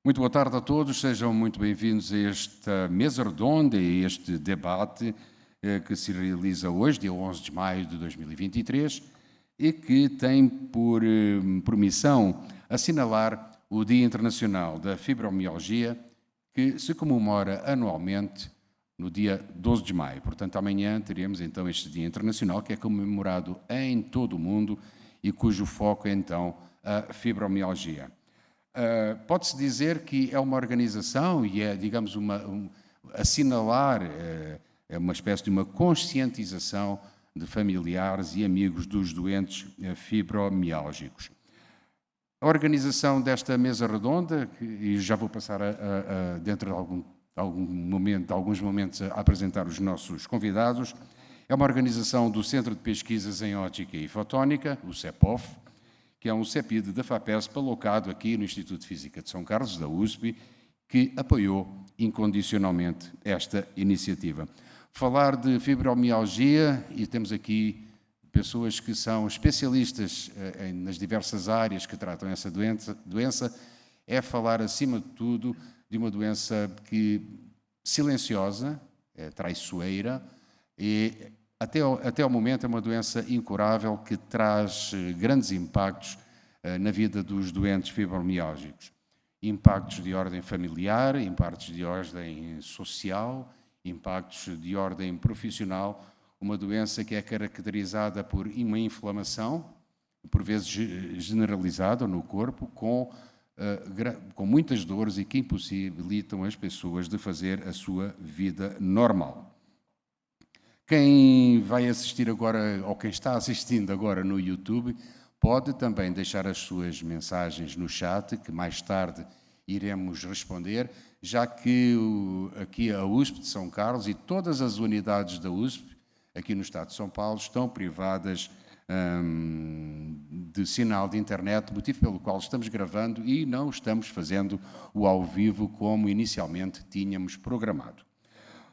Muito boa tarde a todos, sejam muito bem-vindos a esta mesa redonda e a este debate que se realiza hoje, dia 11 de maio de 2023, e que tem por missão assinalar o Dia Internacional da Fibromialgia, que se comemora anualmente no dia 12 de maio. Portanto, amanhã teremos então este Dia Internacional, que é comemorado em todo o mundo e cujo foco é então a fibromialgia. Pode-se dizer que é uma organização e é, digamos, assinalar, é uma espécie de uma conscientização de familiares e amigos dos doentes fibromiálgicos. A organização desta mesa redonda, e já vou passar dentro de alguns momentos a apresentar os nossos convidados, é uma organização do Centro de Pesquisas em Óptica e Fotónica, o CEPOF, que é um CEPID da FAPESP, alocado aqui no Instituto de Física de São Carlos, da USP, que apoiou incondicionalmente esta iniciativa. Falar de fibromialgia, e temos aqui pessoas que são especialistas nas diversas áreas que tratam essa doença, é falar, acima de tudo, de uma doença silenciosa, traiçoeira, e até ao momento é uma doença incurável que traz grandes impactos na vida dos doentes fibromiálgicos. Impactos de ordem familiar, impactos de ordem social, impactos de ordem profissional, uma doença que é caracterizada por uma inflamação, por vezes generalizada no corpo, com muitas dores e que impossibilitam as pessoas de fazer a sua vida normal. Quem vai assistir agora, ou quem está assistindo agora no YouTube, pode também deixar as suas mensagens no chat, que mais tarde iremos responder, já que aqui a USP de São Carlos e todas as unidades da USP, aqui no estado de São Paulo, estão privadas de sinal de internet, motivo pelo qual estamos gravando e não estamos fazendo o ao vivo como inicialmente tínhamos programado.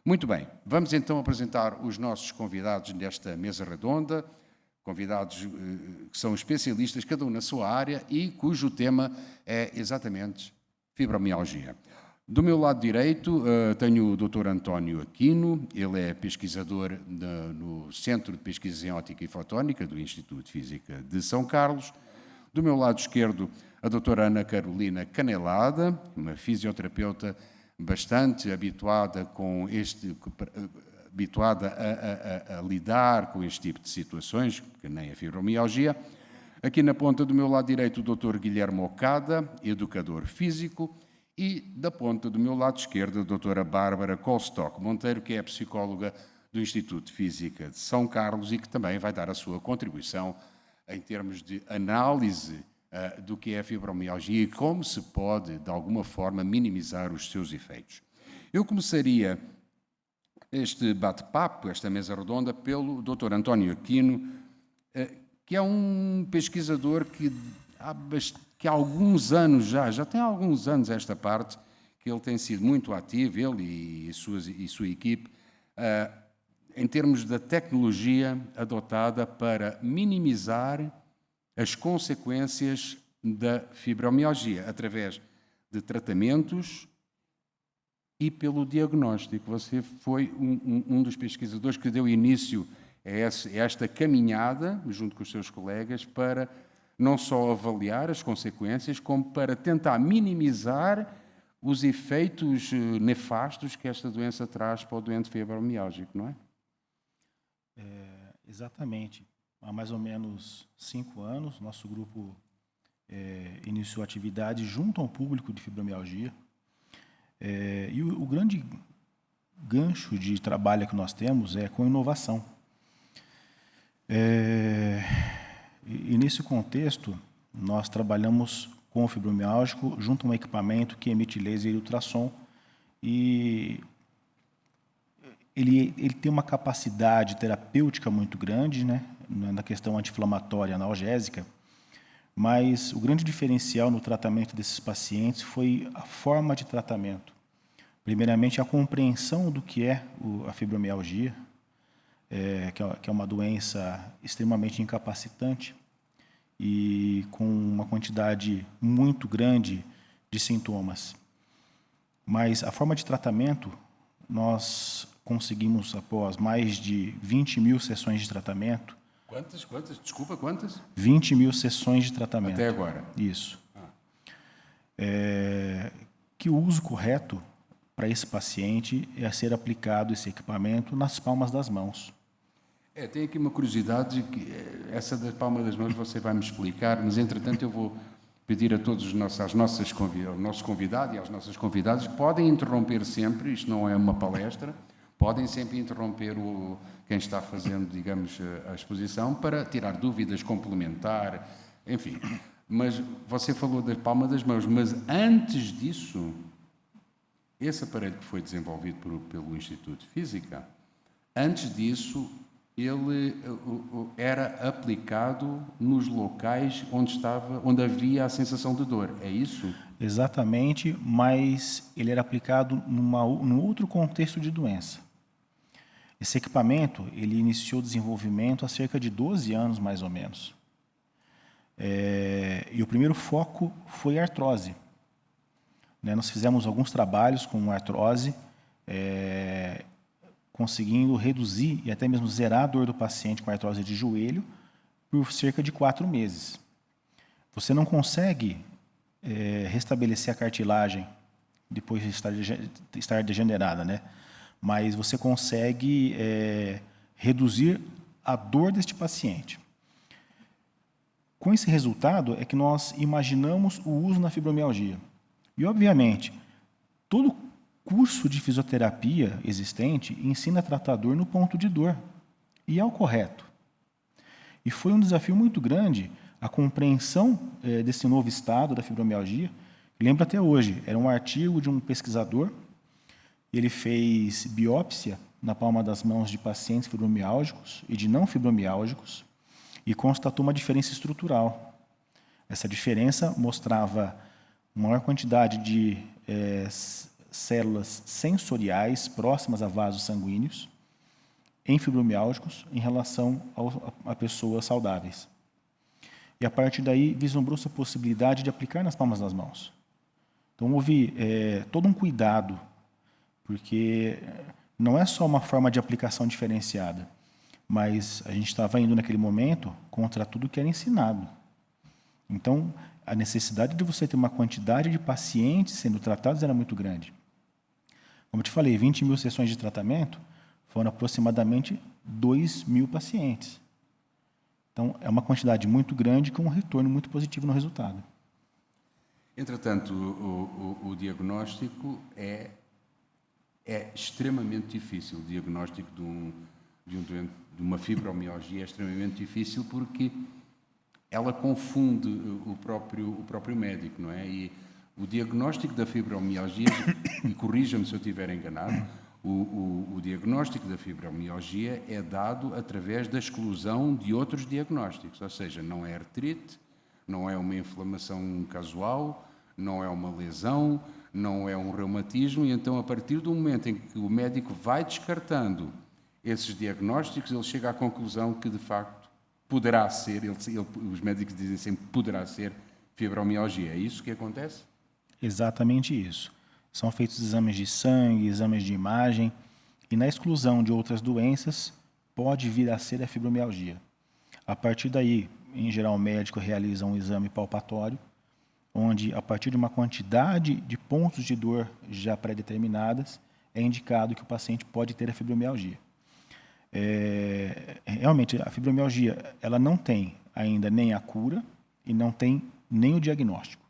Muito bem, vamos então apresentar os nossos convidados nesta mesa redonda, convidados que são especialistas, cada um na sua área e cujo tema é exatamente fibromialgia. Do meu lado direito tenho o Dr. António Aquino, ele é pesquisador no Centro de Pesquisas em Óptica e Fotónica do Instituto de Física de São Carlos. Do meu lado esquerdo, a doutora Ana Carolina Canelada, uma fisioterapeuta bastante habituada a lidar com este tipo de situações, que nem a fibromialgia. Aqui na ponta do meu lado direito, o Dr. Guilherme Ocada, educador físico, e da ponta do meu lado esquerdo, a doutora Bárbara Colstock Monteiro, que é psicóloga do Instituto de Física de São Carlos e que também vai dar a sua contribuição em termos de análise do que é a fibromialgia e como se pode, de alguma forma, minimizar os seus efeitos. Eu começaria este bate-papo, esta mesa redonda, pelo Dr. António Aquino, que é um pesquisador que há alguns anos já tem alguns anos esta parte, que ele tem sido muito ativo, ele e sua equipe, em termos da tecnologia adotada para minimizar as consequências da fibromialgia, através de tratamentos e pelo diagnóstico. Você foi um dos pesquisadores que deu início a esta caminhada, junto com os seus colegas, para não só avaliar as consequências, como para tentar minimizar os efeitos nefastos que esta doença traz para o doente fibromiálgico, não é? Exatamente. Há mais ou menos 5 anos, nosso grupo iniciou atividade junto ao público de fibromialgia. E o grande gancho de trabalho que nós temos é com inovação. E nesse contexto, nós trabalhamos com o fibromialgico junto a um equipamento que emite laser e ultrassom, e ele tem uma capacidade terapêutica muito grande, né, na questão anti-inflamatória analgésica, mas o grande diferencial no tratamento desses pacientes foi a forma de tratamento. Primeiramente, a compreensão do que é a fibromialgia, que é uma doença extremamente incapacitante e com uma quantidade muito grande de sintomas. Mas a forma de tratamento, nós conseguimos, após mais de 20 mil sessões de tratamento... Quantas? Desculpa, quantas? 20 mil sessões de tratamento. Até agora? Isso. Que o uso correto para esse paciente é ser aplicado esse equipamento nas palmas das mãos. Tem aqui uma curiosidade, que essa da palma das mãos você vai me explicar, mas entretanto eu vou pedir a todos os nossos, ao nosso convidado e às nossas convidadas que podem interromper sempre, isto não é uma palestra, podem sempre interromper quem está fazendo, digamos, a exposição para tirar dúvidas, complementar, enfim. Mas você falou da palma das mãos, mas antes disso, esse aparelho que foi desenvolvido pelo Instituto de Física, antes disso, ele era aplicado nos locais onde havia a sensação de dor, é isso? Exatamente, mas ele era aplicado num outro contexto de doença. Esse equipamento, ele iniciou o desenvolvimento há cerca de 12 anos, mais ou menos. E o primeiro foco foi a artrose. Nós fizemos alguns trabalhos com artrose, conseguindo reduzir e até mesmo zerar a dor do paciente com artrose de joelho por cerca de 4 meses. Você não consegue restabelecer a cartilagem depois de estar degenerada, né? Mas você consegue reduzir a dor deste paciente. Com esse resultado é que nós imaginamos o uso na fibromialgia. E, obviamente, todo curso de fisioterapia existente ensina a tratar a dor no ponto de dor. E é o correto. E foi um desafio muito grande a compreensão desse novo estado da fibromialgia. Lembro até hoje, era um artigo de um pesquisador, ele fez biópsia na palma das mãos de pacientes fibromiálgicos e de não fibromiálgicos e constatou uma diferença estrutural. Essa diferença mostrava maior quantidade de células sensoriais próximas a vasos sanguíneos em fibromiálgicos em relação a pessoas saudáveis. E, a partir daí, vislumbrou-se a possibilidade de aplicar nas palmas das mãos. Então, houve todo um cuidado, porque não é só uma forma de aplicação diferenciada, mas a gente estava indo, naquele momento, contra tudo que era ensinado. Então, a necessidade de você ter uma quantidade de pacientes sendo tratados era muito grande. Como eu te falei, 20 mil sessões de tratamento foram aproximadamente 2 mil pacientes. Então, é uma quantidade muito grande com um retorno muito positivo no resultado. Entretanto, o diagnóstico é extremamente difícil. O diagnóstico de uma fibromialgia é extremamente difícil porque ela confunde o próprio médico, não é? E o diagnóstico da fibromialgia, e corrija-me se eu estiver enganado, o diagnóstico da fibromialgia é dado através da exclusão de outros diagnósticos, ou seja, não é artrite, não é uma inflamação casual, não é uma lesão, não é um reumatismo, e então, a partir do momento em que o médico vai descartando esses diagnósticos, ele chega à conclusão que, de facto, poderá ser, os médicos dizem sempre, poderá ser fibromialgia. É isso que acontece? Exatamente isso. São feitos exames de sangue, exames de imagem, e na exclusão de outras doenças, pode vir a ser a fibromialgia. A partir daí, em geral, o médico realiza um exame palpatório, onde, a partir de uma quantidade de pontos de dor já pré-determinadas, é indicado que o paciente pode ter a fibromialgia. Realmente, a fibromialgia ela não tem ainda nem a cura e não tem nem o diagnóstico.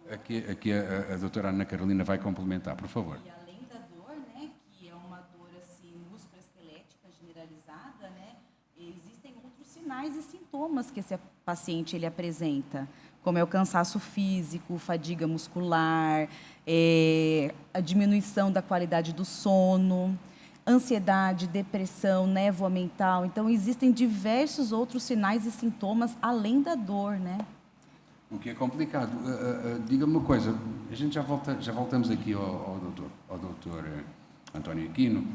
Aqui a doutora Ana Carolina vai complementar, por favor. E além da dor, né, que é uma dor assim, musculoesquelética generalizada, né, existem outros sinais e sintomas que esse paciente ele apresenta, como é o cansaço físico, fadiga muscular, a diminuição da qualidade do sono, ansiedade, depressão, névoa mental. Então, existem diversos outros sinais e sintomas além da dor, né? O que é complicado. Diga-me uma coisa, a gente já voltamos aqui ao doutor António Aquino.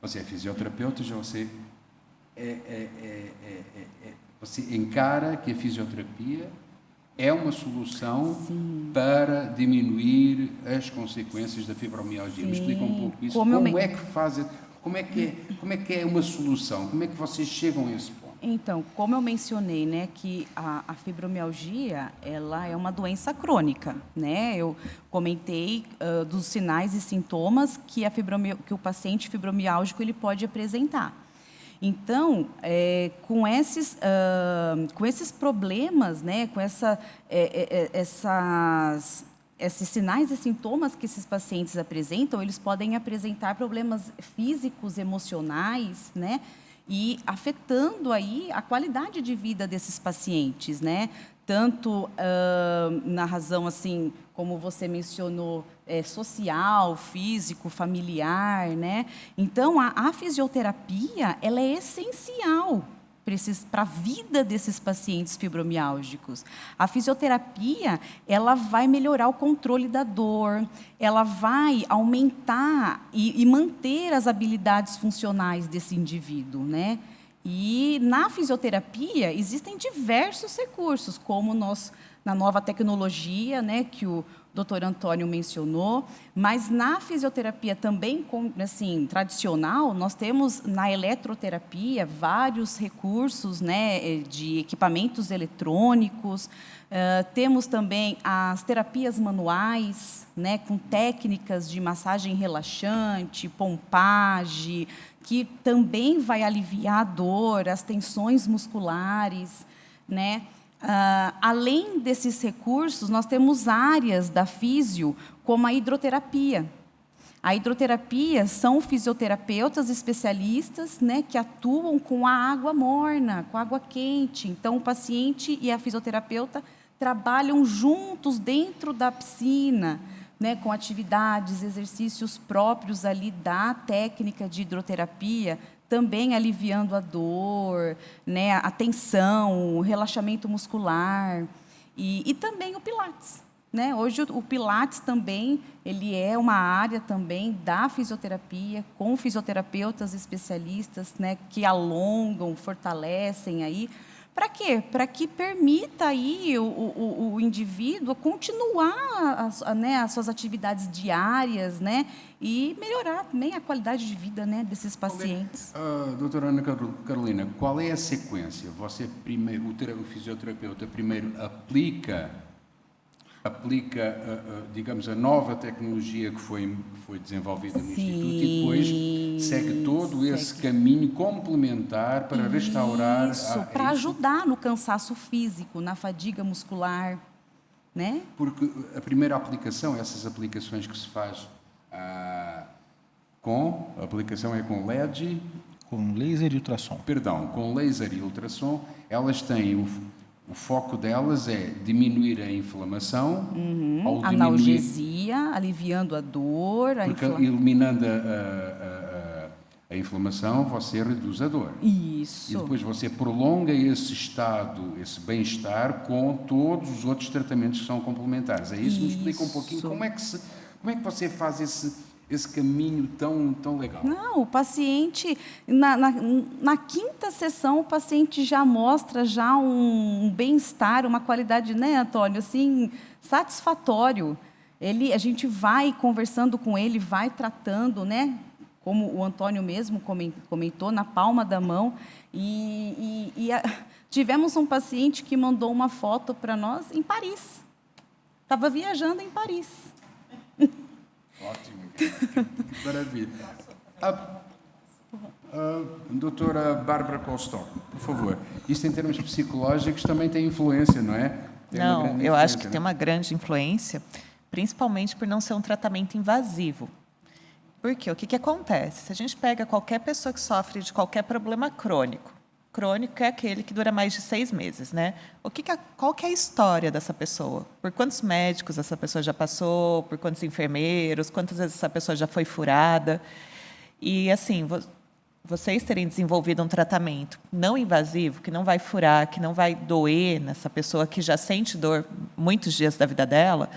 Você é fisioterapeuta, já você encara que a fisioterapia é uma solução para diminuir as consequências da fibromialgia. Me explica um pouco isso. Como é que fazem? Como é que é uma solução? Como é que vocês chegam a esse ponto? Então, como eu mencionei, né, que a fibromialgia, ela é uma doença crônica, né? Eu comentei dos sinais e sintomas que o paciente fibromiálgico ele pode apresentar. Então, com esses problemas, né, com esses sinais e sintomas que esses pacientes apresentam, eles podem apresentar problemas físicos, emocionais, né, e afetando aí a qualidade de vida desses pacientes, né? Tanto na razão, assim, como você mencionou, social, físico, familiar, né? Então, a fisioterapia, ela é essencial para a vida desses pacientes fibromiálgicos. A fisioterapia, ela vai melhorar o controle da dor, ela vai aumentar e manter as habilidades funcionais desse indivíduo, né? E na fisioterapia existem diversos recursos, como na nova tecnologia, né, que o Dr. Antônio mencionou, mas na fisioterapia também, assim, tradicional, nós temos na eletroterapia vários recursos, né, de equipamentos eletrônicos, temos também as terapias manuais, né, com técnicas de massagem relaxante, pompagem, que também vai aliviar a dor, as tensões musculares, né? Além desses recursos, nós temos áreas da físio, como a hidroterapia. A hidroterapia são fisioterapeutas especialistas, né, que atuam com a água morna, com a água quente. Então, o paciente e a fisioterapeuta trabalham juntos dentro da piscina, né, com atividades, exercícios próprios ali da técnica de hidroterapia, também aliviando a dor, né, a tensão, o relaxamento muscular e também o Pilates, né? Hoje o Pilates também ele é uma área também da fisioterapia com fisioterapeutas especialistas, né, que alongam, fortalecem aí. Para quê? Para que permita aí o indivíduo continuar as suas atividades diárias, né? E melhorar também a qualidade de vida, né, desses pacientes. Doutora Ana Carolina, qual é a sequência? Você primeiro, o fisioterapeuta primeiro aplica, digamos, a nova tecnologia que foi desenvolvida no Instituto e depois segue todo esse caminho complementar para restaurar... para ajudar no cansaço físico, na fadiga muscular, né? Porque a primeira aplicação, essas aplicações que se faz a aplicação é com LED... Com laser e ultrassom. Perdão, com laser e ultrassom, elas têm... O foco delas é diminuir a inflamação, analgesia, aliviando a dor, porque eliminando a inflamação, você reduz a dor. Isso. E depois você prolonga esse estado, esse bem-estar, com todos os outros tratamentos que são complementares. É isso? Me explica um pouquinho como é que você faz esse caminho tão legal? Não, o paciente, na quinta sessão, o paciente já mostra já um bem-estar, uma qualidade, né, Antônio, assim, satisfatório. A gente vai conversando com ele, vai tratando, né, como o Antônio mesmo comentou, na palma da mão. Tivemos um paciente que mandou uma foto para nós em Paris. Estava viajando em Paris. Ótimo. Que maravilha. Doutora Bárbara Colstock, por favor. Isso, em termos psicológicos, também tem influência, não é? Não, eu acho que tem uma grande influência, principalmente por não ser um tratamento invasivo. Por quê? O que acontece? Se a gente pega qualquer pessoa que sofre de qualquer problema crônico é aquele que dura mais de 6 meses, né? Qual que é a história dessa pessoa? Por quantos médicos essa pessoa já passou? Por quantos enfermeiros? Quantas vezes essa pessoa já foi furada? E, assim, vocês terem desenvolvido um tratamento não invasivo, que não vai furar, que não vai doer nessa pessoa que já sente dor muitos dias da vida dela,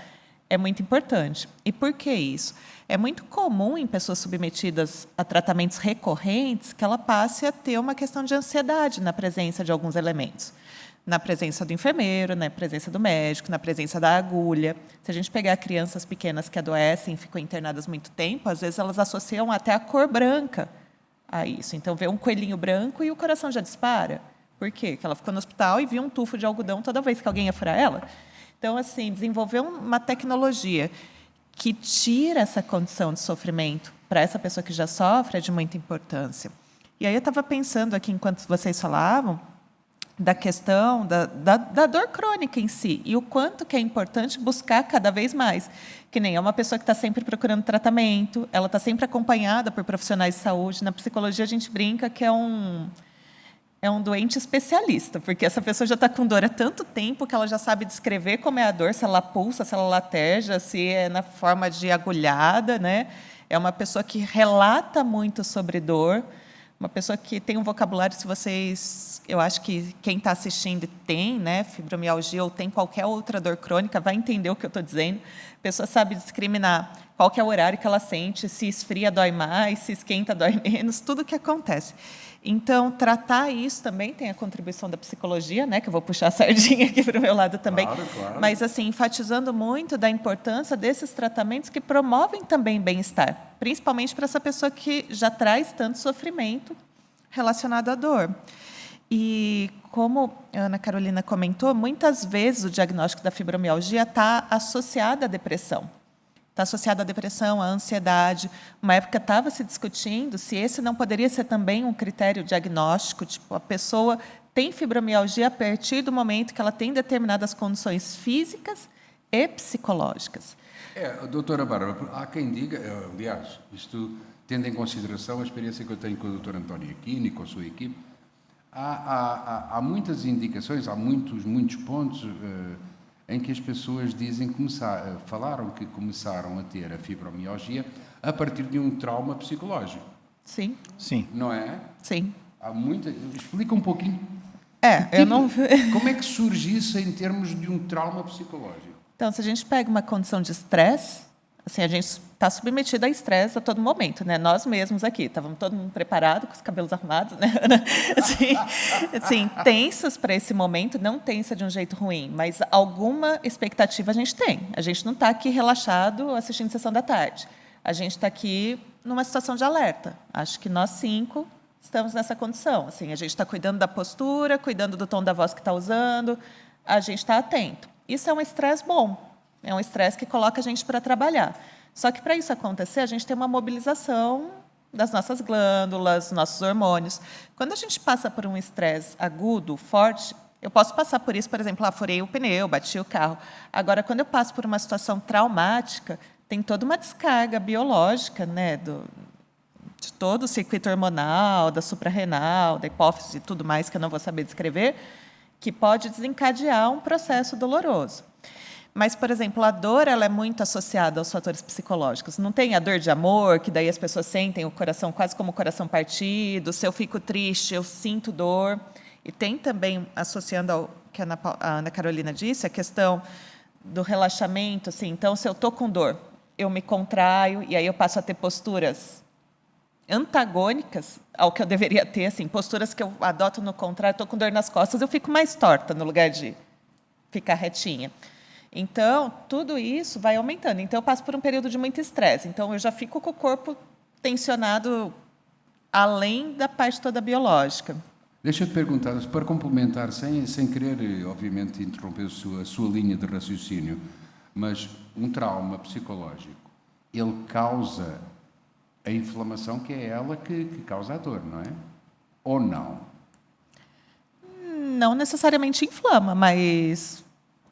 é muito importante. E por que isso? É muito comum em pessoas submetidas a tratamentos recorrentes que ela passe a ter uma questão de ansiedade na presença de alguns elementos. na presença do enfermeiro, na presença do médico, na presença da agulha. Se a gente pegar crianças pequenas que adoecem e ficam internadas muito tempo, às vezes elas associam até a cor branca a isso. Então, vê um coelhinho branco e o coração já dispara. Por quê? Porque ela ficou no hospital e viu um tufo de algodão toda vez que alguém ia furar ela. Então, assim, desenvolver uma tecnologia que tira essa condição de sofrimento para essa pessoa que já sofre é de muita importância. E aí eu estava pensando aqui, enquanto vocês falavam, da questão da dor crônica em si e o quanto que é importante buscar cada vez mais. Que nem é uma pessoa que está sempre procurando tratamento, ela está sempre acompanhada por profissionais de saúde. Na psicologia, a gente brinca que é um doente especialista, porque essa pessoa já está com dor há tanto tempo que ela já sabe descrever como é a dor, se ela pulsa, se ela lateja, se é na forma de agulhada, né? É uma pessoa que relata muito sobre dor, uma pessoa que tem um vocabulário, se vocês... Eu acho que quem está assistindo tem, né, fibromialgia ou tem qualquer outra dor crônica, vai entender o que eu estou dizendo. A pessoa sabe discriminar qual que é o horário que ela sente, se esfria dói mais, se esquenta dói menos, tudo o que acontece. Então, tratar isso também tem a contribuição da psicologia, né, que eu vou puxar a sardinha aqui para o meu lado também, Claro. mas assim, enfatizando muito da importância desses tratamentos que promovem também bem-estar, principalmente para essa pessoa que já traz tanto sofrimento relacionado à dor. E, como a Ana Carolina comentou, muitas vezes o diagnóstico da fibromialgia está associado à depressão. Está associado à depressão, à ansiedade. Uma época estava se discutindo se esse não poderia ser também um critério diagnóstico, tipo, a pessoa tem fibromialgia a partir do momento que ela tem determinadas condições físicas e psicológicas. Doutora Bárbara, há quem diga, aliás, isto tendo em consideração a experiência que eu tenho com o Dr. António Aquino e com a sua equipe, há muitas indicações, há muitos pontos em que as pessoas falaram que começaram a ter a fibromialgia a partir de um trauma psicológico. Sim. Sim. Não é? Sim. Explica um pouquinho. Eu não... Como é que surge isso em termos de um trauma psicológico? Então, se a gente pega uma condição de estresse, assim, a gente está submetido a estresse a todo momento, né? Nós mesmos aqui, estávamos todo mundo preparado, com os cabelos arrumados, né? Assim, tensos para esse momento, não tensa de um jeito ruim, mas alguma expectativa a gente tem. A gente não está aqui relaxado assistindo Sessão da Tarde. A gente está aqui numa situação de alerta. Acho que nós 5 estamos nessa condição. Assim, a gente está cuidando da postura, cuidando do tom da voz que está usando, a gente está atento. Isso é um estresse bom. É um estresse que coloca a gente para trabalhar. Só que, para isso acontecer, a gente tem uma mobilização das nossas glândulas, nossos hormônios. Quando a gente passa por um estresse agudo, forte, eu posso passar por isso, por exemplo, furei o pneu, bati o carro. Agora, quando eu passo por uma situação traumática, tem toda uma descarga biológica, né, de todo o circuito hormonal, da suprarrenal, da hipófise e tudo mais, que eu não vou saber descrever, que pode desencadear um processo doloroso. Mas, por exemplo, a dor ela é muito associada aos fatores psicológicos. Não tem a dor de amor, que daí as pessoas sentem o coração quase como o coração partido. Se eu fico triste, eu sinto dor. E tem também, associando ao que a Ana Carolina disse, a questão do relaxamento. Assim, então, se eu estou com dor, eu me contraio e aí eu passo a ter posturas antagônicas ao que eu deveria ter, assim, posturas que eu adoto no contrário. Estou com dor nas costas, eu fico mais torta no lugar de ficar retinha. Então, tudo isso vai aumentando. Então, eu passo por um período de muito estresse. Então, eu já fico com o corpo tensionado além da parte toda biológica. Deixa eu te perguntar, para complementar, sem querer, obviamente, interromper a sua linha de raciocínio, mas um trauma psicológico, ele causa a inflamação, que é ela que causa a dor, não é? Ou não? Não necessariamente inflama, mas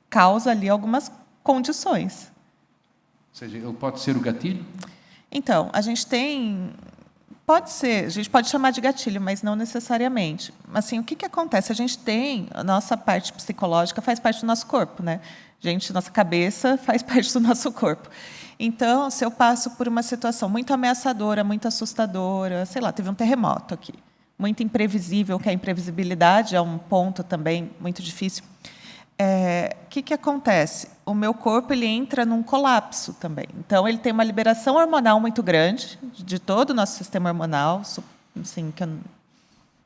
causa ali algumas condições. Ou seja, ele pode ser o gatilho? Então, a gente tem... Pode ser, a gente pode chamar de gatilho, mas não necessariamente. Assim, o que acontece? A gente tem... A nossa parte psicológica faz parte do nosso corpo, né? Nossa cabeça faz parte do nosso corpo. Então, se eu passo por uma situação muito ameaçadora, muito assustadora, sei lá, teve um terremoto aqui, muito imprevisível, que a imprevisibilidade é um ponto também muito difícil. O que acontece? O meu corpo ele entra num colapso também. Então, ele tem uma liberação hormonal muito grande de todo o nosso sistema hormonal, assim, que eu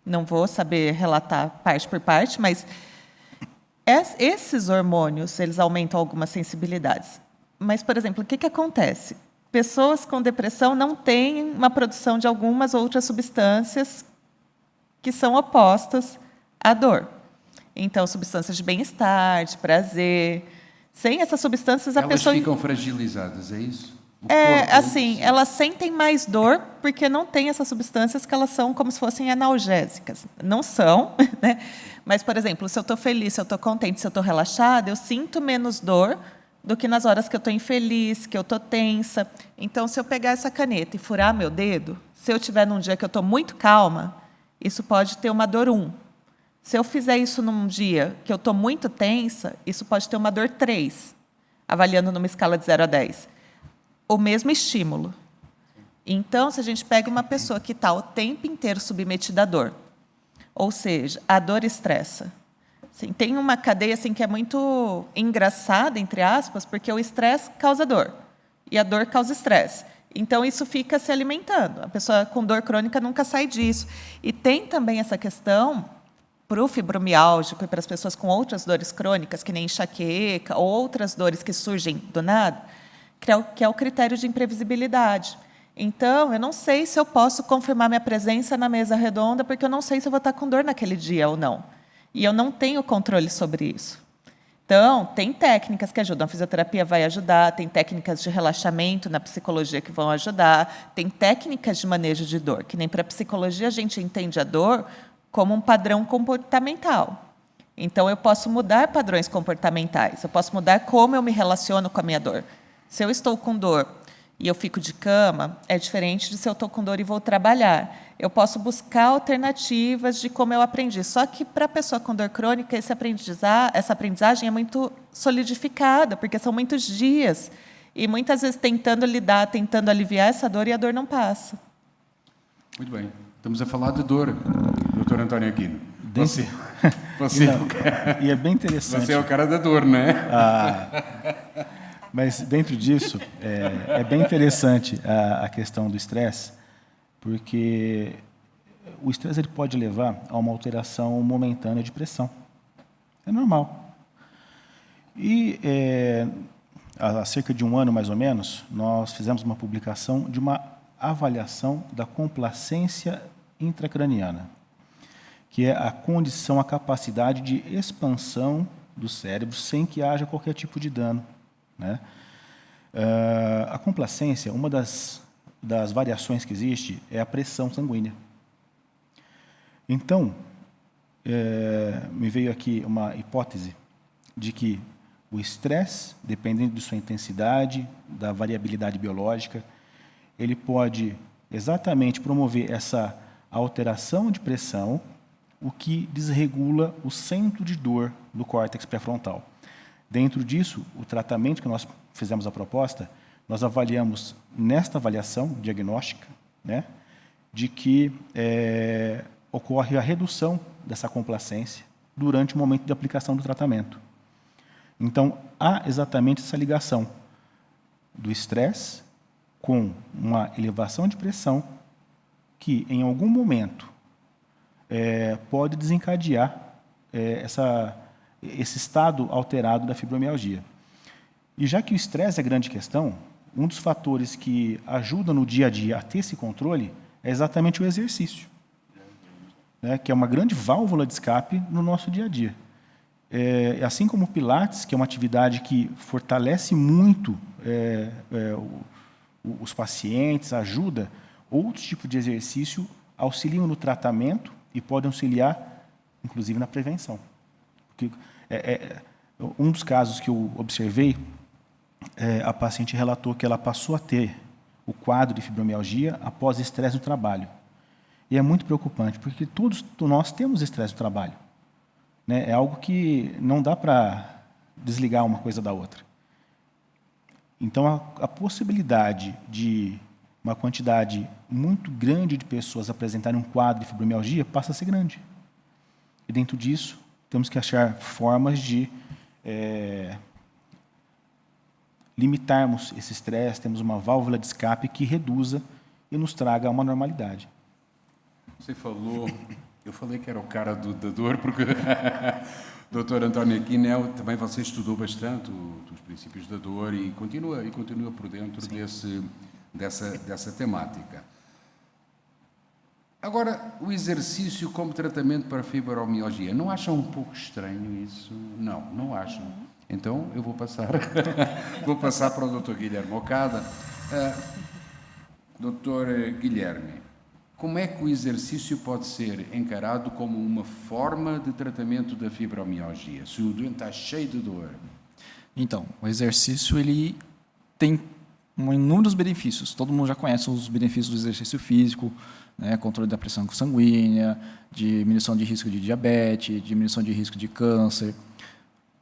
não vou saber relatar parte por parte, mas Esses hormônios, eles aumentam algumas sensibilidades. Mas, por exemplo, o que acontece? Pessoas com depressão não têm uma produção de algumas outras substâncias que são opostas à dor. Então, substâncias de bem-estar, de prazer. Sem essas substâncias, a Elas pessoa... ficam fragilizadas, é isso? Elas sentem mais dor porque não tem essas substâncias que elas são como se fossem analgésicas. Não são, né? Mas, por exemplo, se eu estou feliz, se eu estou contente, se eu estou relaxada, eu sinto menos dor do que nas horas que eu estou infeliz, que eu estou tensa. Então, se eu pegar essa caneta e furar meu dedo, se eu estiver num dia que eu estou muito calma, isso pode ter uma dor 1. Se eu fizer isso num dia que eu estou muito tensa, isso pode ter uma dor 3, avaliando numa escala de 0 a 10. O mesmo estímulo. Então, se a gente pega uma pessoa que está o tempo inteiro submetida à dor, ou seja, a dor estressa. Assim, tem uma cadeia assim, que é muito engraçada, entre aspas, porque o estresse causa dor e a dor causa estresse. Então, isso fica se alimentando. A pessoa com dor crônica nunca sai disso. E tem também essa questão para o fibromialgico e para as pessoas com outras dores crônicas, que nem enxaqueca, ou outras dores que surgem do nada, que é o critério de imprevisibilidade. Então, eu não sei se eu posso confirmar minha presença na mesa redonda, porque eu não sei se eu vou estar com dor naquele dia ou não. E eu não tenho controle sobre isso. Então, tem técnicas que ajudam. A fisioterapia vai ajudar, tem técnicas de relaxamento na psicologia que vão ajudar, tem técnicas de manejo de dor, que nem para a psicologia a gente entende a dor como um padrão comportamental. Então, eu posso mudar padrões comportamentais, eu posso mudar como eu me relaciono com a minha dor. Se eu estou com dor e eu fico de cama, é diferente de se eu estou com dor e vou trabalhar. Eu posso buscar alternativas de como eu aprendi. Só que, para a pessoa com dor crônica, essa aprendizagem é muito solidificada, porque são muitos dias. E, muitas vezes, tentando lidar, tentando aliviar essa dor, e a dor não passa. Muito bem. Estamos a falar de dor, doutor António Aquino. Você e é bem interessante. Você é o cara da dor, não é? Mas, dentro disso, é bem interessante a questão do estresse, porque o estresse ele pode levar a uma alteração momentânea de pressão. É normal. E, há cerca de um ano, mais ou menos, nós fizemos uma publicação de uma avaliação da complacência intracraniana, que é a condição, a capacidade de expansão do cérebro sem que haja qualquer tipo de dano, né? A complacência, uma das variações que existe é a pressão sanguínea. Então, me veio aqui uma hipótese de que o estresse, dependendo de sua intensidade, da variabilidade biológica, ele pode exatamente promover essa alteração de pressão, o que desregula o centro de dor do córtex pré-frontal. Dentro disso, o tratamento que nós fizemos a proposta, nós avaliamos nesta avaliação diagnóstica, né, de que ocorre a redução dessa complacência durante o momento de aplicação do tratamento. Então, há exatamente essa ligação do estresse com uma elevação de pressão que, em algum momento, pode desencadear esse estado alterado da fibromialgia. E já que o estresse é grande questão, um dos fatores que ajuda no dia a dia a ter esse controle é exatamente o exercício, né, que é uma grande válvula de escape no nosso dia a dia. Assim como o Pilates, que é uma atividade que fortalece muito os pacientes, ajuda, outros tipos de exercício auxiliam no tratamento e podem auxiliar, inclusive, na prevenção. Porque, um dos casos que eu observei, a paciente relatou que ela passou a ter o quadro de fibromialgia após estresse no trabalho. E é muito preocupante, porque todos nós temos estresse no trabalho, né? É algo que não dá para desligar uma coisa da outra. Então, a possibilidade de uma quantidade muito grande de pessoas apresentarem um quadro de fibromialgia passa a ser grande. E, dentro disso, temos que achar formas de limitarmos esse estresse, temos uma válvula de escape que reduza e nos traga uma normalidade. Você falou, eu falei que era o cara da dor, porque Doutor António Aquino, também você estudou bastante os princípios da dor e continua por dentro dessa temática. Agora, o exercício como tratamento para fibromialgia, não acham um pouco estranho isso? Não acham. Então, eu vou passar para o Dr. Guilherme Ocada. Dr. Guilherme, como é que o exercício pode ser encarado como uma forma de tratamento da fibromialgia, se o doente está cheio de dor? Então, o exercício ele tem inúmeros benefícios. Todo mundo já conhece os benefícios do exercício físico, né? Controle da pressão sanguínea, diminuição de risco de diabetes, diminuição de risco de câncer.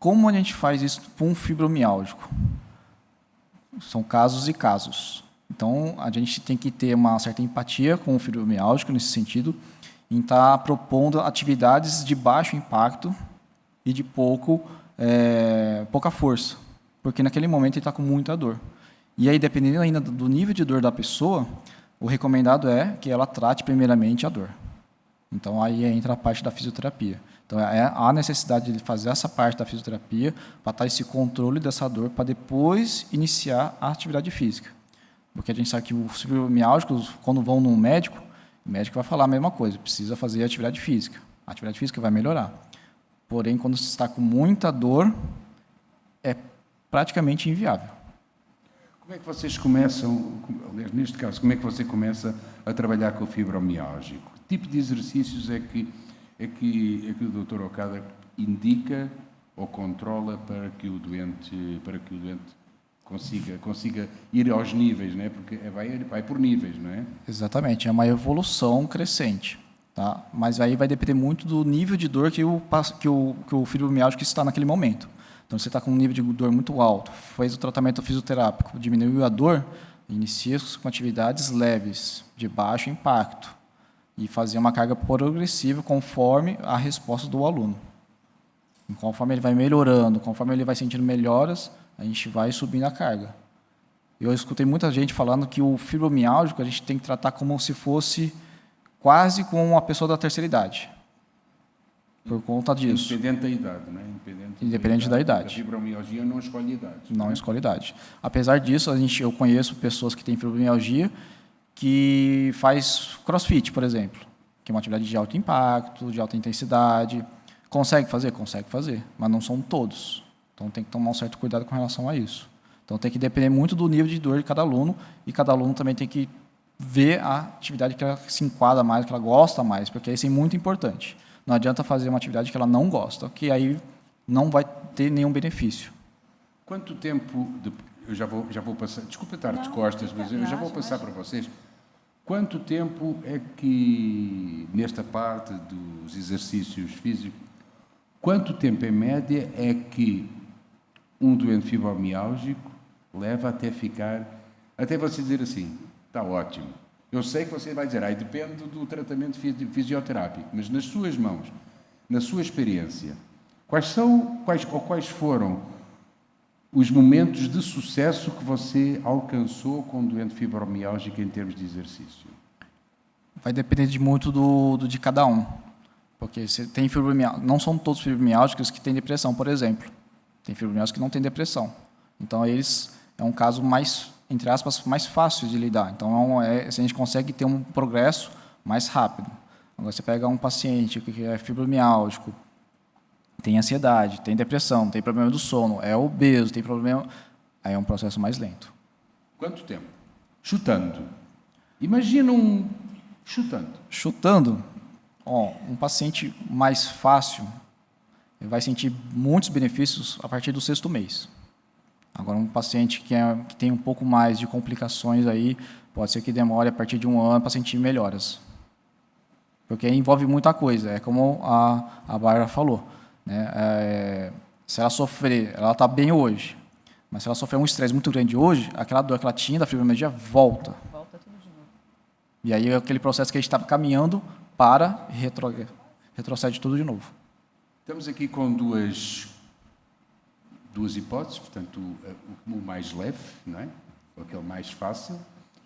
Como a gente faz isso com um fibromialgico? São casos e casos. Então, a gente tem que ter uma certa empatia com o fibromialgico nesse sentido, em estar propondo atividades de baixo impacto e de pouca força, porque naquele momento ele está com muita dor. E aí, dependendo ainda do nível de dor da pessoa, o recomendado é que ela trate primeiramente a dor. Então, aí entra a parte da fisioterapia. Então, há necessidade de fazer essa parte da fisioterapia para estar esse controle dessa dor, para depois iniciar a atividade física. Porque a gente sabe que os fibromialgicos, quando vão num médico, o médico vai falar a mesma coisa, precisa fazer atividade física. A atividade física vai melhorar. Porém, quando você está com muita dor, é praticamente inviável. Como é que vocês começam, neste caso, como é que você começa a trabalhar com o fibromialgico? Que tipo de exercícios é que o Dr. Ocada indica ou controla para que o doente consiga ir aos níveis, não é? Porque vai por níveis, não é? Exatamente, é uma evolução crescente, tá? Mas aí vai depender muito do nível de dor que o fibromialgico está naquele momento. Então, você está com um nível de dor muito alto, fez o tratamento fisioterápico, diminuiu a dor, inicia com atividades leves, de baixo impacto, e fazer uma carga progressiva conforme a resposta do aluno. E conforme ele vai melhorando, conforme ele vai sentindo melhoras, a gente vai subindo a carga. Eu escutei muita gente falando que o fibromialgico a gente tem que tratar como se fosse quase com uma pessoa da terceira idade. Por conta disso. Independente da idade, não é? Independente da idade. A fibromialgia não escolhe idade. Não escolhe idade. Apesar disso, eu conheço pessoas que têm fibromialgia que faz crossfit, por exemplo, que é uma atividade de alto impacto, de alta intensidade. Consegue fazer? Consegue fazer, mas não são todos. Então, tem que tomar um certo cuidado com relação a isso. Então, tem que depender muito do nível de dor de cada aluno, e cada aluno também tem que ver a atividade que ela se enquadra mais, que ela gosta mais, porque isso é muito importante. Não adianta fazer uma atividade que ela não gosta, que aí não vai ter nenhum benefício. Quanto tempo... Eu já vou passar... Desculpa estar de costas, mas eu já vou passar para vocês. Quanto tempo é que, nesta parte dos exercícios físicos, quanto tempo, em média, é que um doente fibromialgico leva até você dizer assim, está ótimo. Eu sei que você vai dizer, depende do tratamento fisioterápico, mas nas suas mãos, na sua experiência, quais foram os momentos de sucesso que você alcançou com o doente fibromialgico em termos de exercício? Vai depender muito de cada um. Porque você tem fibromialgia, não são todos fibromialgicos que têm depressão, por exemplo. Tem fibromialgia que não tem depressão. Então, é um caso mais, entre aspas, mais fácil de lidar. Então, a gente consegue ter um progresso mais rápido. Agora, você pega um paciente que é fibromialgico, tem ansiedade, tem depressão, tem problema do sono, é obeso, tem problema... Aí é um processo mais lento. Quanto tempo? Chutando. Imagina chutando. Chutando, um paciente mais fácil vai sentir muitos benefícios a partir do 6º mês. Agora, um paciente que tem um pouco mais de complicações aí, pode ser que demore a partir de 1 ano para sentir melhoras. Porque envolve muita coisa, é como a Bárbara falou. Né? Se ela sofrer, ela está bem hoje, mas se ela sofrer um estresse muito grande hoje, aquela dor que ela tinha da fibromialgia volta. Volta tudo de novo. E aí é aquele processo que a gente estava caminhando para retrocede tudo de novo. Estamos aqui com duas hipóteses, portanto, o mais leve, não é? Aquele mais fácil,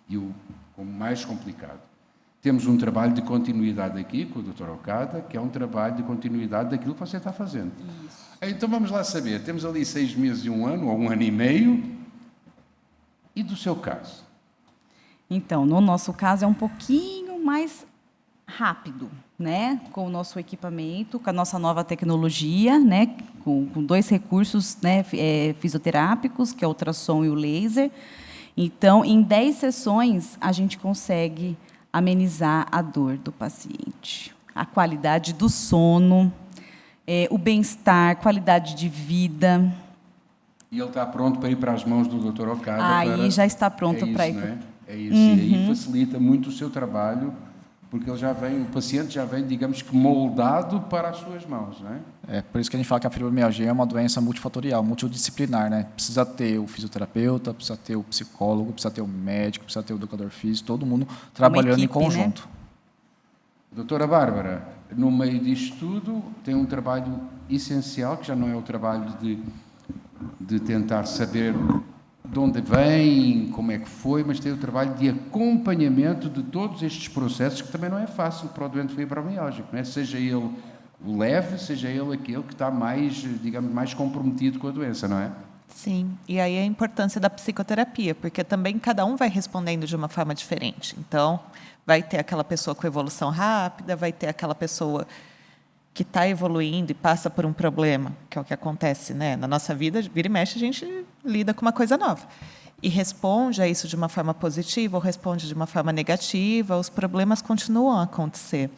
e o mais complicado. temos um trabalho de continuidade aqui com o Dr. Okada, que é um trabalho de continuidade daquilo que você está fazendo. Isso. Então vamos lá saber, temos ali 6 meses e 1 ano, ou 1 ano e meio, e do seu caso? Então, no nosso caso é um pouquinho mais rápido, né? Com o nosso equipamento, com a nossa nova tecnologia, né? Com 2 recursos, né? Fisioterápicos, que é o ultrassom e o laser. Então, em 10 sessões, a gente consegue amenizar a dor do paciente, a qualidade do sono, o bem-estar, qualidade de vida. E ele está pronto para ir para as mãos do Dr. Okada? Aí já está pronto para ir. Não é? É isso, e aí facilita muito o seu trabalho, porque ele já vem, o paciente já vem, digamos que, moldado para as suas mãos, não é? É por isso que a gente fala que a fibromialgia é uma doença multifatorial, multidisciplinar, né? Precisa ter o fisioterapeuta, precisa ter o psicólogo, precisa ter o médico, precisa ter o educador físico, todo mundo trabalhando equipe, em conjunto. Né? Doutora Bárbara, no meio disto tudo, tem um trabalho essencial, que já não é o trabalho de tentar saber de onde vem, como é que foi, mas tem o trabalho de acompanhamento de todos estes processos, que também não é fácil para o doente fibromialgico, não é? Seja ele o leve, seja ele aquele que está mais, digamos, mais comprometido com a doença, não é? Sim, e aí a importância da psicoterapia, porque também cada um vai respondendo de uma forma diferente. Então, vai ter aquela pessoa com evolução rápida, vai ter aquela pessoa que está evoluindo e passa por um problema, que é o que acontece, né? Na nossa vida, vira e mexe, a gente lida com uma coisa nova. E responde a isso de uma forma positiva ou responde de uma forma negativa, os problemas continuam a acontecer.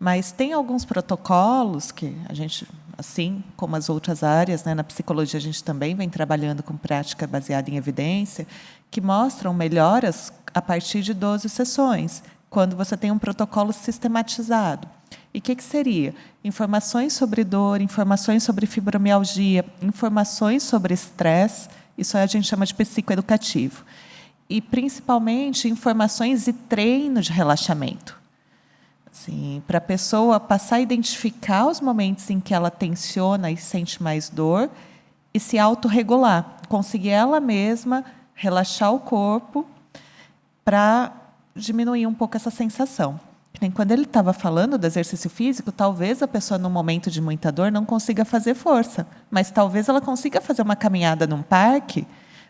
Mas tem alguns protocolos que a gente, assim como as outras áreas, né, na psicologia a gente também vem trabalhando com prática baseada em evidência, que mostram melhoras a partir de 12 sessões, quando você tem um protocolo sistematizado. E o que seria? Informações sobre dor, informações sobre fibromialgia, informações sobre estresse, isso a gente chama de psicoeducativo. E, principalmente, informações e treino de relaxamento. Assim, para a pessoa passar a identificar os momentos em que ela tensiona e sente mais dor e se autorregular, conseguir ela mesma relaxar o corpo para diminuir um pouco essa sensação. Quando ele estava falando do exercício físico, talvez a pessoa, no momento de muita dor, não consiga fazer força, mas talvez ela consiga fazer uma caminhada num parque,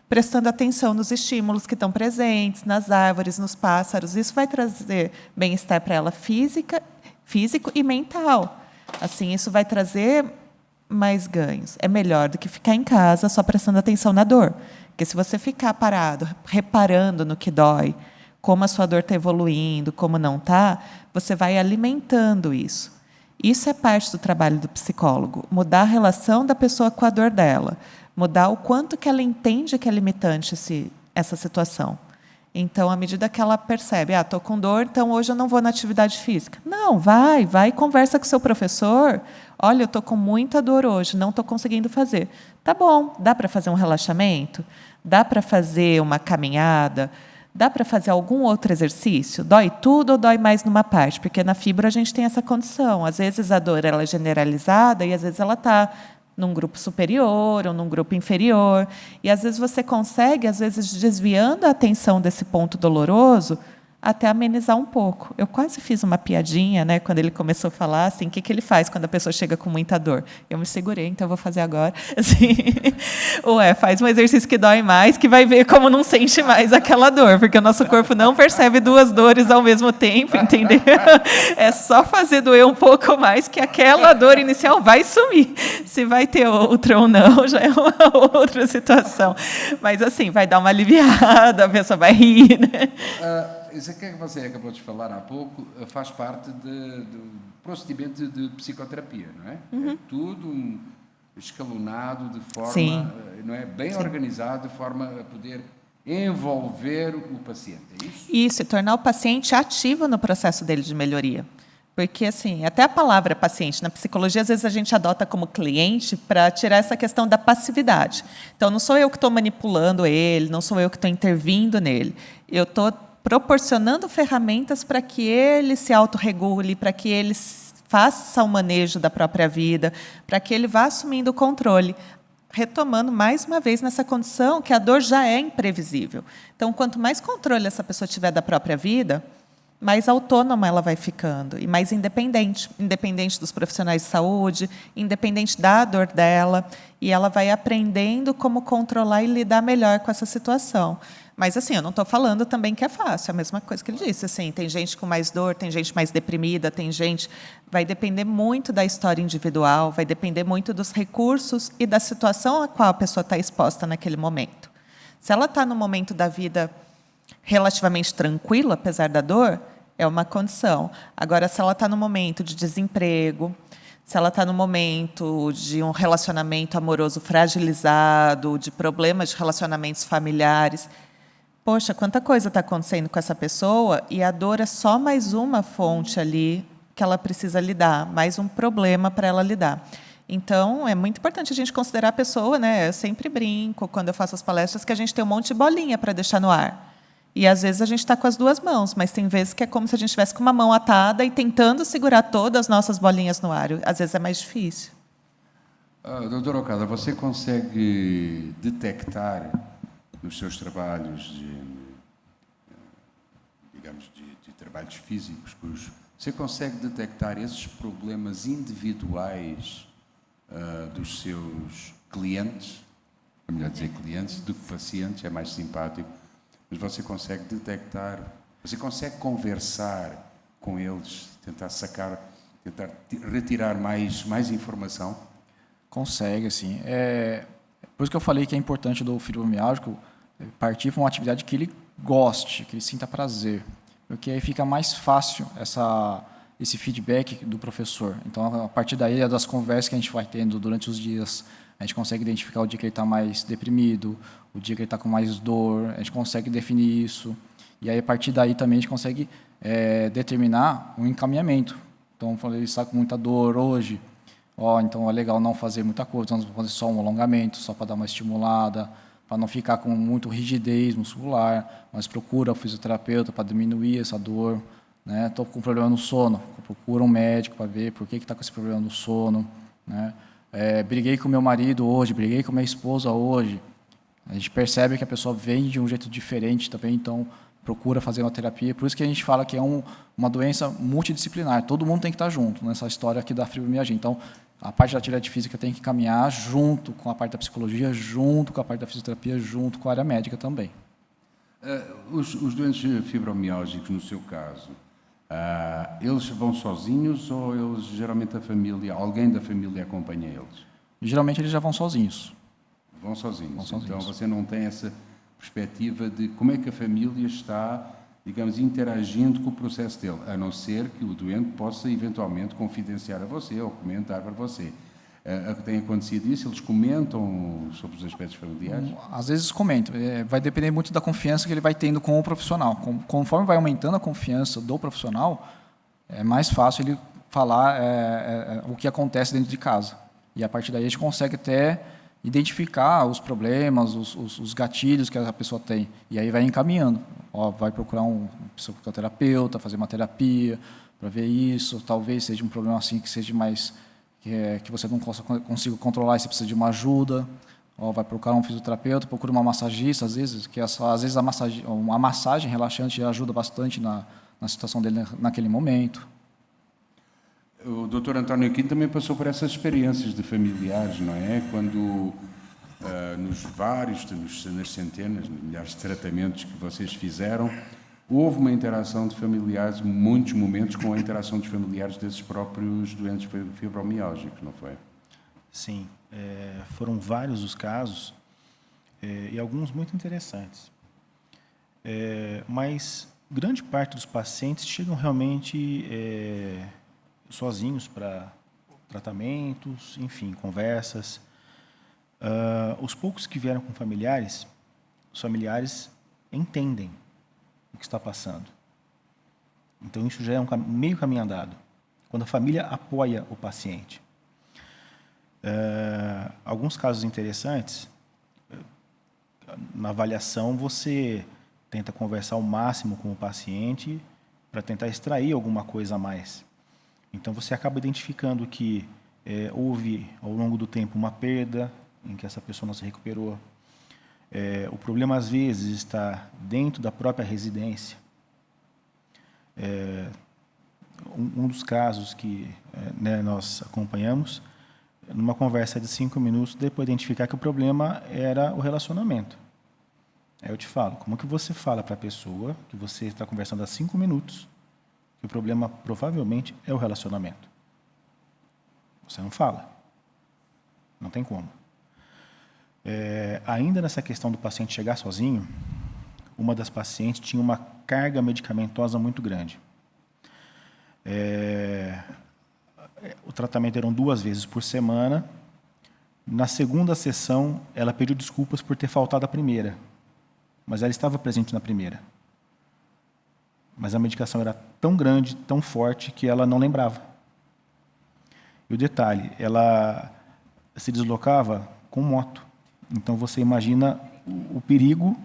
prestando atenção nos estímulos que estão presentes, nas árvores, nos pássaros. Isso vai trazer bem-estar para ela físico e mental. Assim, isso vai trazer mais ganhos. É melhor do que ficar em casa só prestando atenção na dor. Porque se você ficar parado, reparando no que dói, como a sua dor está evoluindo, como não está, você vai alimentando isso. Isso é parte do trabalho do psicólogo, mudar a relação da pessoa com a dor dela, mudar o quanto que ela entende que é limitante essa situação. Então, à medida que ela percebe, estou com dor, então hoje eu não vou na atividade física. Não, vai e conversa com o seu professor. Olha, eu estou com muita dor hoje, não estou conseguindo fazer. Tá bom, dá para fazer um relaxamento? Dá para fazer uma caminhada? Dá para fazer algum outro exercício? Dói tudo ou dói mais numa parte? Porque na fibra a gente tem essa condição. Às vezes a dor ela é generalizada e às vezes ela está num grupo superior ou num grupo inferior. E às vezes você consegue, às vezes desviando a atenção desse ponto doloroso, até amenizar um pouco. Eu quase fiz uma piadinha, né, quando ele começou a falar assim, o que ele faz quando a pessoa chega com muita dor? Eu me segurei, então eu vou fazer agora. Assim, faz um exercício que dói mais, que vai ver como não sente mais aquela dor, porque o nosso corpo não percebe 2 dores ao mesmo tempo, entendeu? É só fazer doer um pouco mais que aquela dor inicial vai sumir. Se vai ter outra ou não, já é uma outra situação. Mas, assim, vai dar uma aliviada, a pessoa vai rir, né? Isso que você acabou de falar há pouco faz parte do procedimento de psicoterapia, não é? Uhum. É tudo escalonado de forma, não é, bem organizado, de forma a poder envolver o paciente, é isso? Isso, e tornar o paciente ativo no processo dele de melhoria. Porque, assim, até a palavra paciente, na psicologia, às vezes a gente adota como cliente para tirar essa questão da passividade. Então, não sou eu que estou manipulando ele, não sou eu que estou intervindo nele. Eu estou proporcionando ferramentas para que ele se autorregule, para que ele faça o manejo da própria vida, para que ele vá assumindo o controle, retomando mais uma vez nessa condição que a dor já é imprevisível. Então, quanto mais controle essa pessoa tiver da própria vida, mais autônoma ela vai ficando e mais independente, independente dos profissionais de saúde, independente da dor dela, e ela vai aprendendo como controlar e lidar melhor com essa situação. Mas, assim, eu não estou falando também que é fácil, é a mesma coisa que ele disse. Assim, tem gente com mais dor, tem gente mais deprimida, tem gente... Vai depender muito da história individual, vai depender muito dos recursos e da situação a qual a pessoa está exposta naquele momento. Se ela está no momento da vida relativamente tranquilo, apesar da dor, é uma condição. Agora, se ela está no momento de desemprego, se ela está no momento de um relacionamento amoroso fragilizado, de problemas de relacionamentos familiares, poxa, quanta coisa está acontecendo com essa pessoa e a dor é só mais uma fonte ali que ela precisa lidar, mais um problema para ela lidar. Então, é muito importante a gente considerar a pessoa, né? Eu sempre brinco, quando eu faço as palestras, que a gente tem um monte de bolinha para deixar no ar. E, às vezes, a gente está com as duas mãos, mas tem vezes que é como se a gente estivesse com uma mão atada e tentando segurar todas as nossas bolinhas no ar. Às vezes é mais difícil. Doutora Okada, você consegue detectar nos seus trabalhos de trabalhos físicos, você consegue detectar esses problemas individuais dos seus clientes? É melhor dizer clientes do que pacientes, é mais simpático. Mas você consegue detectar, você consegue conversar com eles, tentar retirar mais informação? Consegue, assim. Por isso que eu falei que é importante do fibromialgico partir para uma atividade que ele goste, que ele sinta prazer, porque aí fica mais fácil esse feedback do professor. Então, a partir daí, das conversas que a gente vai tendo durante os dias, a gente consegue identificar o dia que ele está mais deprimido, o dia que ele está com mais dor, a gente consegue definir isso. E aí, a partir daí, também a gente consegue determinar um encaminhamento. Então, ele está com muita dor hoje, então é legal não fazer muita coisa, então vamos fazer só um alongamento, só para dar uma estimulada, para não ficar com muito rigidez muscular, mas procura o fisioterapeuta para diminuir essa dor. Estou com problema no sono, procura um médico para ver por que está com esse problema no sono. Briguei com meu marido hoje, briguei com minha esposa hoje. A gente percebe que a pessoa vem de um jeito diferente também, então procura fazer uma terapia. Por isso que a gente fala que é uma doença multidisciplinar. Todo mundo tem que estar junto nessa história aqui da fibromialgia. Então, a parte da atividade física tem que caminhar junto com a parte da psicologia, junto com a parte da fisioterapia, junto com a área médica também. Os doentes fibromialgicos, no seu caso, eles vão sozinhos ou eles, geralmente alguém da família acompanha eles? Geralmente eles já vão sozinhos. Vão sozinhos. Então você não tem essa perspectiva de como é que a família está, digamos, interagindo com o processo dele, a não ser que o doente possa eventualmente confidenciar a você ou comentar para você. Tem acontecido isso? Eles comentam sobre os aspectos familiares? Às vezes comentam. Vai depender muito da confiança que ele vai tendo com o profissional. Conforme vai aumentando a confiança do profissional, é mais fácil ele falar o que acontece dentro de casa. E a partir daí a gente consegue até identificar os problemas, os gatilhos que a pessoa tem. E aí vai encaminhando. Vai procurar um psicoterapeuta, fazer uma terapia para ver isso. Talvez seja um problema assim que seja mais... que você não consiga controlar e você precisa de uma ajuda. Vai procurar um fisioterapeuta, procura uma massagista, às vezes, uma massagem relaxante ajuda bastante na situação dele naquele momento. O Dr. António Quinto também passou por essas experiências de familiares, não é? Quando, nas centenas, milhares de tratamentos que vocês fizeram, houve uma interação de familiares, muitos momentos com a interação dos familiares desses próprios doentes fibromialgicos, não foi? Sim, foram vários os casos e alguns muito interessantes. Mas grande parte dos pacientes chegam realmente sozinhos para tratamentos, enfim, conversas. Os poucos que vieram com familiares, os familiares entendem o que está passando. Então, isso já é meio caminho andado, quando a família apoia o paciente. Alguns casos interessantes, na avaliação, você tenta conversar ao máximo com o paciente para tentar extrair alguma coisa a mais. Então, você acaba identificando que houve, ao longo do tempo, uma perda, em que essa pessoa não se recuperou. O problema, às vezes, está dentro da própria residência. Um dos casos que nós acompanhamos, numa conversa de 5 minutos, depois de identificar que o problema era o relacionamento. Aí eu te falo, como que você fala para a pessoa que você está conversando há 5 minutos que o problema provavelmente é o relacionamento? Você não fala. Não tem como. Ainda nessa questão do paciente chegar sozinho, uma das pacientes tinha uma carga medicamentosa muito grande. O tratamento eram 2 vezes por semana. Na segunda sessão, ela pediu desculpas por ter faltado a primeira, mas ela estava presente na primeira. Mas a medicação era tão grande, tão forte, que ela não lembrava. E o detalhe, ela se deslocava com moto. Então, você imagina o perigo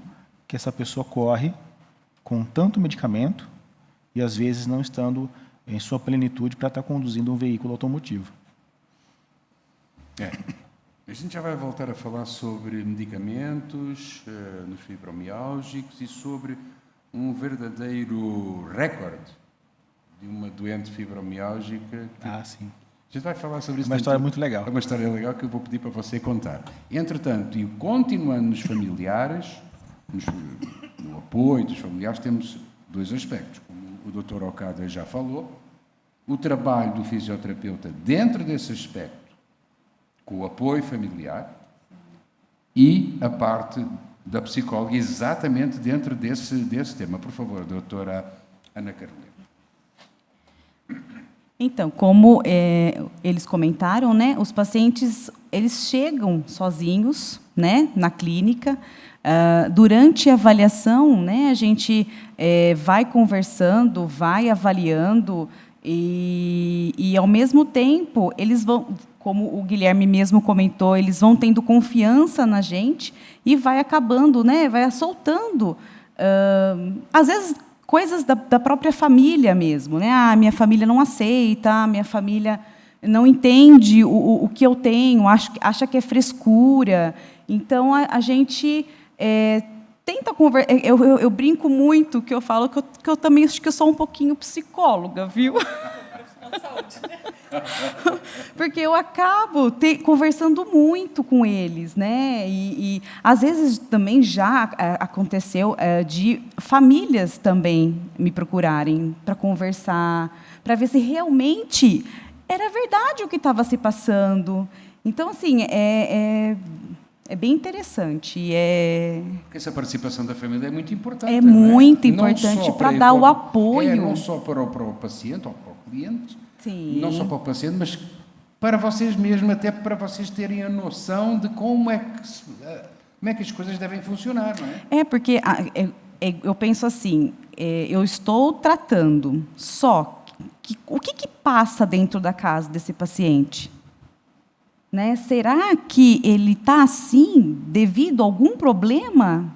que essa pessoa corre com tanto medicamento e, às vezes, não estando em sua plenitude para estar conduzindo um veículo automotivo. A gente já vai voltar a falar sobre medicamentos nos fibromiálgicos e sobre um verdadeiro recorde de uma doente fibromiálgica. Sim. A gente vai falar sobre isso. É uma história muito legal. É uma história legal que eu vou pedir para você contar. Entretanto, e continuando nos familiares, no apoio dos familiares, temos 2 aspectos. Como o Dr. Okada já falou, o trabalho do fisioterapeuta dentro desse aspecto, com o apoio familiar, e a parte da psicóloga exatamente dentro desse tema. Por favor, doutora Ana Carolina. Então, como eles comentaram, né, os pacientes eles chegam sozinhos, né, na clínica. Durante a avaliação, né, a gente vai conversando, vai avaliando e ao mesmo tempo eles vão, como o Guilherme mesmo comentou, eles vão tendo confiança na gente e vai acabando, né, vai soltando, às vezes coisas da própria família mesmo, né? Minha família não aceita, minha família não entende o que eu tenho, acha que é frescura. Então, a gente tenta conversar. Eu brinco muito, que eu falo que eu também acho que eu sou um pouquinho psicóloga, viu? Porque eu acabo conversando muito com eles, né? E às vezes também já aconteceu de famílias também me procurarem para conversar, para ver se realmente era verdade o que estava se passando. Então, assim, é bem interessante. Porque essa participação da família é muito importante. É muito importante para dar o apoio. Não só para o paciente ou para o cliente, sim, não só para o paciente, mas para vocês mesmos, até para vocês terem a noção de como é que as coisas devem funcionar, não é? Porque eu penso assim, eu estou tratando, só que o que passa dentro da casa desse paciente? Né? Será que ele está assim devido a algum problema,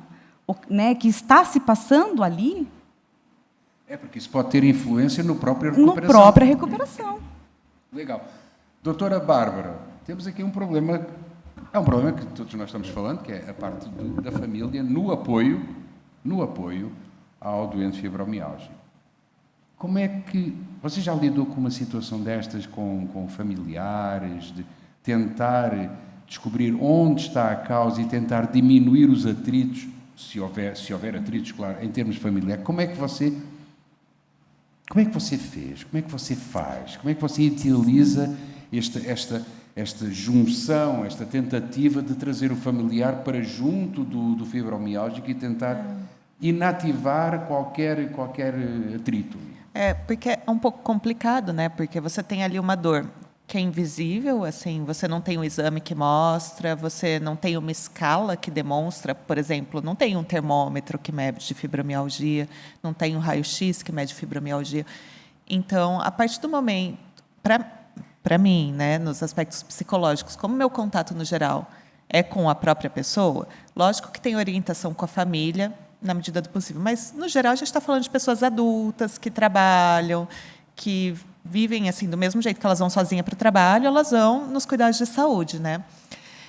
né, que está se passando ali? Porque isso pode ter influência no próprio recuperação. Na própria recuperação. Legal. Doutora Bárbara, temos aqui um problema, é um problema que todos nós estamos falando, que é a parte da família no apoio ao doente fibromiálgico. Como é que você já lidou com uma situação destas com familiares, de tentar descobrir onde está a causa e tentar diminuir os atritos, se houver atritos, claro, em termos familiares? Como é que você fez? Como é que você faz? Como é que você utiliza esta junção, esta tentativa de trazer o familiar para junto do fibromiálgico e tentar inativar qualquer atrito? Porque é um pouco complicado, né? Porque você tem ali uma dor que é invisível, assim, você não tem um exame que mostra, você não tem uma escala que demonstra, por exemplo, não tem um termômetro que mede fibromialgia, não tem um raio-x que mede fibromialgia. Então, a partir do momento, para mim, né, nos aspectos psicológicos, como meu contato no geral é com a própria pessoa, lógico que tem orientação com a família, na medida do possível, mas, no geral, a gente está falando de pessoas adultas que trabalham, que vivem assim do mesmo jeito que elas vão sozinhas para o trabalho, elas vão nos cuidados de saúde, né?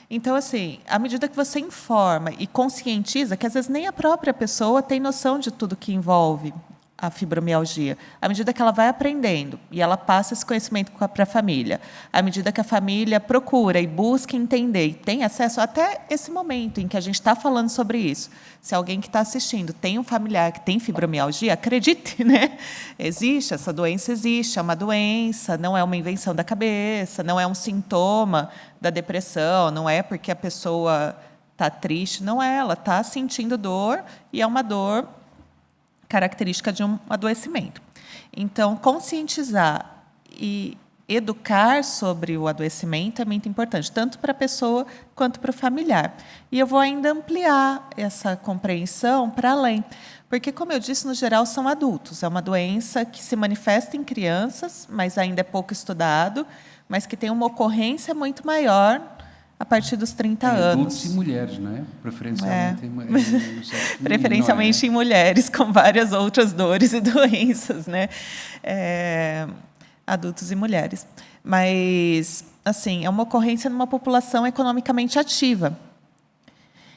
Então, assim, à medida que você informa e conscientiza, que às vezes nem a própria pessoa tem noção de tudo que envolve a fibromialgia? À medida que ela vai aprendendo e ela passa esse conhecimento para a família, à medida que a família procura e busca entender e tem acesso até esse momento em que a gente está falando sobre isso. Se alguém que está assistindo tem um familiar que tem fibromialgia, acredite, né? Existe, essa doença existe, é uma doença, não é uma invenção da cabeça, não é um sintoma da depressão, não é porque a pessoa está triste, não é, ela está sentindo dor e é uma dor característica de um adoecimento. Então, conscientizar e educar sobre o adoecimento é muito importante, tanto para a pessoa quanto para o familiar. E eu vou ainda ampliar essa compreensão para além, porque, como eu disse, no geral são adultos. É uma doença que se manifesta em crianças, mas ainda é pouco estudado, mas que tem uma ocorrência muito maior a partir dos 30 anos. Adultos e mulheres, não é? Preferencialmente no sexo preferencialmente em mulheres, com várias outras dores e doenças, né? Adultos e mulheres. Mas, assim, é uma ocorrência numa população economicamente ativa.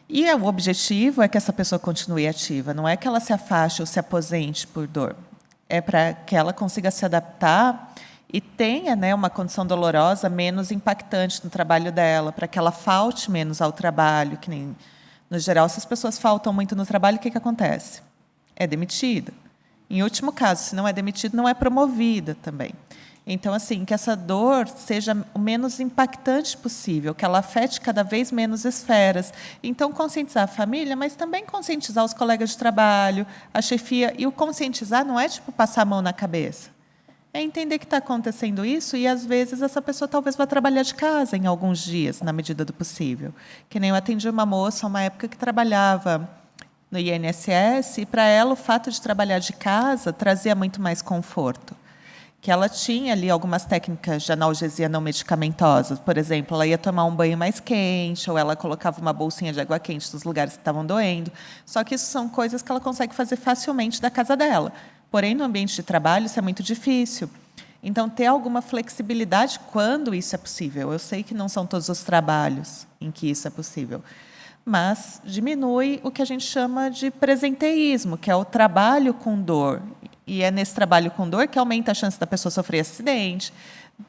E o objetivo é que essa pessoa continue ativa, não é que ela se afaste ou se aposente por dor. É para que ela consiga se adaptar e tenha, né, uma condição dolorosa menos impactante no trabalho dela, para que ela falte menos ao trabalho, que nem, no geral, se as pessoas faltam muito no trabalho, o que acontece? É demitida. Em último caso, se não é demitida, não é promovida também. Então, assim, que essa dor seja o menos impactante possível, que ela afete cada vez menos esferas. Então, conscientizar a família, mas também conscientizar os colegas de trabalho, a chefia. E o conscientizar não é, tipo, passar a mão na cabeça. É entender que está acontecendo isso e, às vezes, essa pessoa talvez vá trabalhar de casa em alguns dias, na medida do possível. Que nem eu atendi uma moça, uma época que trabalhava no INSS, e, para ela, o fato de trabalhar de casa trazia muito mais conforto. Que ela tinha ali algumas técnicas de analgesia não medicamentosas. Por exemplo, ela ia tomar um banho mais quente, ou ela colocava uma bolsinha de água quente nos lugares que estavam doendo. Só que isso são coisas que ela consegue fazer facilmente da casa dela. Porém, no ambiente de trabalho, isso é muito difícil. Então, ter alguma flexibilidade quando isso é possível. Eu sei que não são todos os trabalhos em que isso é possível, mas diminui o que a gente chama de presenteísmo, que é o trabalho com dor. E é nesse trabalho com dor que aumenta a chance da pessoa sofrer acidente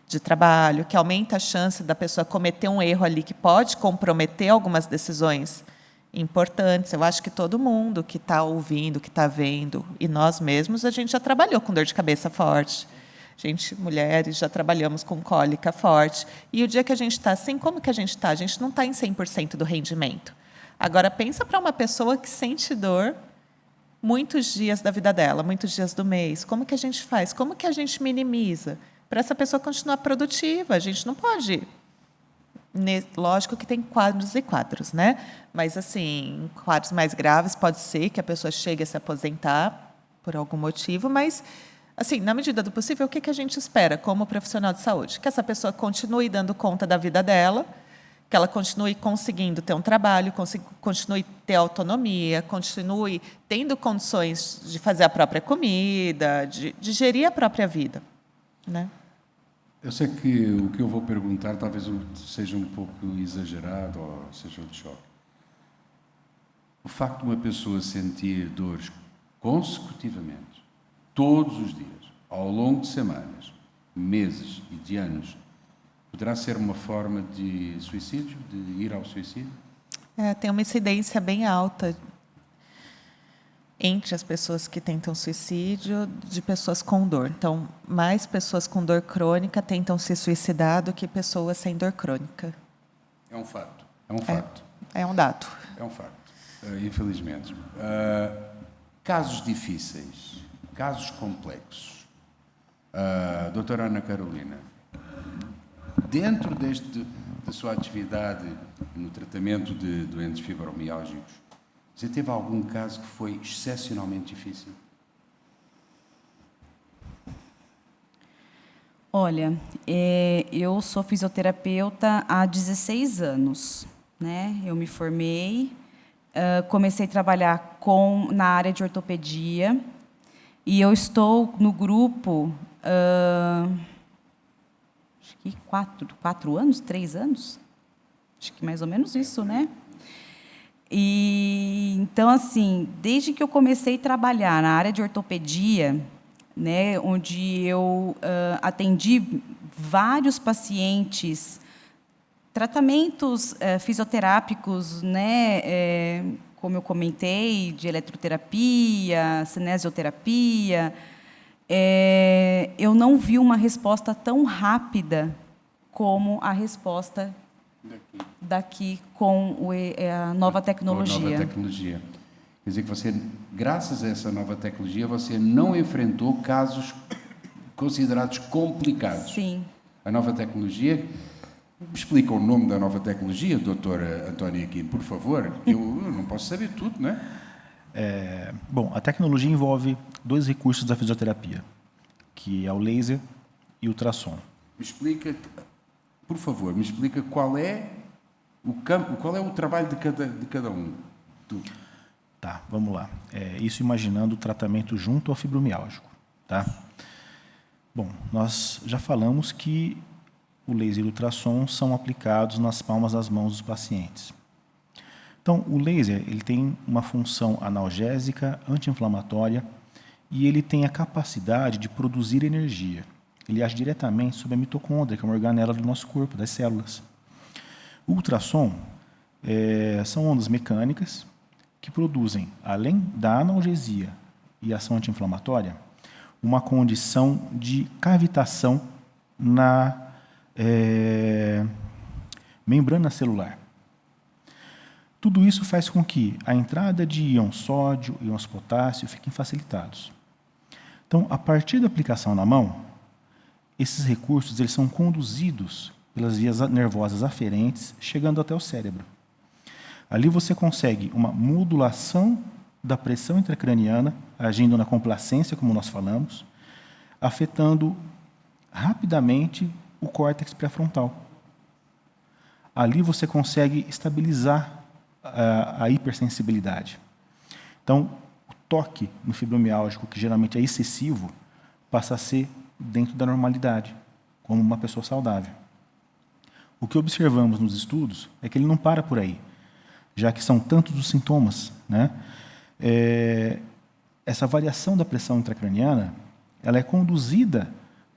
de trabalho, que aumenta a chance da pessoa cometer um erro ali que pode comprometer algumas decisões importantes. Eu acho que todo mundo que está ouvindo, que está vendo, e nós mesmos, a gente já trabalhou com dor de cabeça forte. Gente, mulheres, já trabalhamos com cólica forte. E o dia que a gente está assim, como que a gente está? A gente não está em 100% do rendimento. Agora, pensa para uma pessoa que sente dor muitos dias da vida dela, muitos dias do mês. Como que a gente faz? Como que a gente minimiza? Para essa pessoa continuar produtiva. A gente não pode... Lógico que tem quadros e quadros, né? Mas, assim, quadros mais graves, pode ser que a pessoa chegue a se aposentar por algum motivo, mas, assim, na medida do possível, o que a gente espera como profissional de saúde? Que essa pessoa continue dando conta da vida dela, que ela continue conseguindo ter um trabalho, continue ter autonomia, continue tendo condições de fazer a própria comida, de gerir a própria vida, né? Eu sei que o que eu vou perguntar talvez seja um pouco exagerado ou seja de choque. O facto de uma pessoa sentir dores consecutivamente, todos os dias, ao longo de semanas, meses e de anos, poderá ser uma forma de suicídio, de ir ao suicídio? Tem uma incidência bem alta entre as pessoas que tentam suicídio, de pessoas com dor. Então, mais pessoas com dor crônica tentam se suicidar do que pessoas sem dor crônica. É um fato. É um fato. É um dado. É um fato, infelizmente. Casos difíceis, casos complexos. Doutora Ana Carolina, dentro da sua atividade no tratamento de doentes fibromialgicos, você teve algum caso que foi excepcionalmente difícil? Olha, eu sou fisioterapeuta há 16 anos, né? Eu me formei, comecei a trabalhar na área de ortopedia e eu estou no grupo, acho que 4 anos, 3 anos, acho que mais ou menos isso, né? E então, assim, desde que eu comecei a trabalhar na área de ortopedia, né, onde eu atendi vários pacientes, tratamentos fisioterápicos, né, como eu comentei, de eletroterapia, cinesioterapia, eu não vi uma resposta tão rápida como a resposta daqui com a nova tecnologia. Com a nova tecnologia. Quer dizer que você, graças a essa nova tecnologia, você não enfrentou casos considerados complicados. Sim. A nova tecnologia, explica o nome da nova tecnologia, doutora Antónia Aquino, por favor. Eu não posso saber tudo, não é? Bom, a tecnologia envolve 2 recursos da fisioterapia, que é o laser e o ultrassom. Me explica, por favor, me explica qual é o campo, qual é o trabalho de cada um. Tá, vamos lá. Isso imaginando o tratamento junto ao fibromialgico, tá? Bom, nós já falamos que o laser e o ultrassom são aplicados nas palmas das mãos dos pacientes. Então, o laser ele tem uma função analgésica, anti-inflamatória, e ele tem a capacidade de produzir energia. Ele age diretamente sobre a mitocôndria, que é uma organela do nosso corpo, das células. O ultrassom são ondas mecânicas que produzem, além da analgesia e ação anti-inflamatória, uma condição de cavitação na membrana celular. Tudo isso faz com que a entrada de íons sódio e íons potássio fiquem facilitados. Então, a partir da aplicação na mão, esses recursos eles são conduzidos pelas vias nervosas aferentes, chegando até o cérebro. Ali você consegue uma modulação da pressão intracraniana, agindo na complacência, como nós falamos, afetando rapidamente o córtex pré-frontal. Ali você consegue estabilizar a hipersensibilidade. Então, o toque no fibromialgico, que geralmente é excessivo, passa a ser dentro da normalidade, como uma pessoa saudável. O que observamos nos estudos é que ele não para por aí, já que são tantos os sintomas, né? Essa variação da pressão intracraniana, ela é conduzida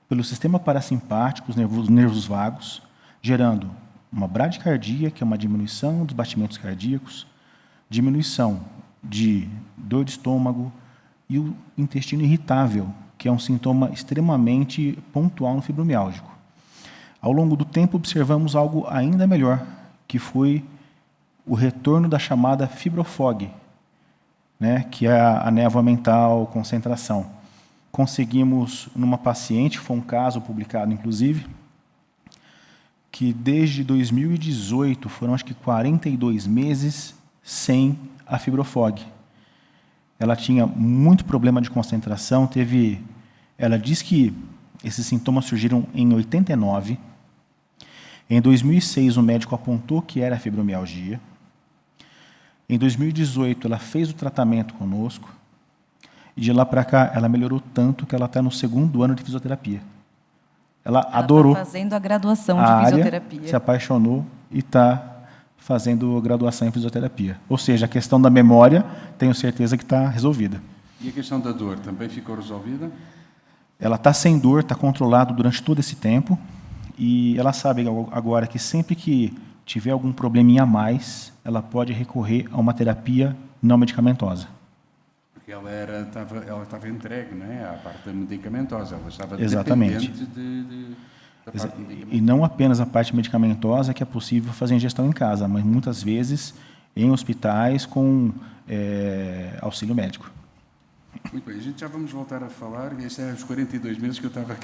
pelo sistema parasimpático, os nervos vagos, gerando uma bradicardia, que é uma diminuição dos batimentos cardíacos, diminuição de dor de estômago e o intestino irritável, que é um sintoma extremamente pontual no fibromialgico. Ao longo do tempo, observamos algo ainda melhor, que foi o retorno da chamada fibrofog, né, que é a névoa mental, concentração. Conseguimos, numa paciente, foi um caso publicado, inclusive, que desde 2018 foram, acho que, 42 meses sem a fibrofog. Ela tinha muito problema de concentração, ela diz que esses sintomas surgiram em 89. Em 2006, o médico apontou que era fibromialgia. Em 2018, ela fez o tratamento conosco. E de lá para cá, ela melhorou tanto que ela está no 2º ano de fisioterapia. Ela adorou. Está fazendo a graduação a de fisioterapia. Área, se apaixonou e está fazendo graduação em fisioterapia. Ou seja, a questão da memória, tenho certeza que está resolvida. E a questão da dor também ficou resolvida? Ela está sem dor, está controlado durante todo esse tempo. E ela sabe agora que sempre que tiver algum probleminha a mais, ela pode recorrer a uma terapia não medicamentosa. Porque ela estava entregue, né, à parte medicamentosa, ela estava Exatamente. dependente da parte medicamentosa. E não apenas a parte medicamentosa, que é possível fazer ingestão em casa, mas muitas vezes em hospitais com auxílio médico. Muito bem, a gente já vamos voltar a falar, estes eram os 42 meses que eu estava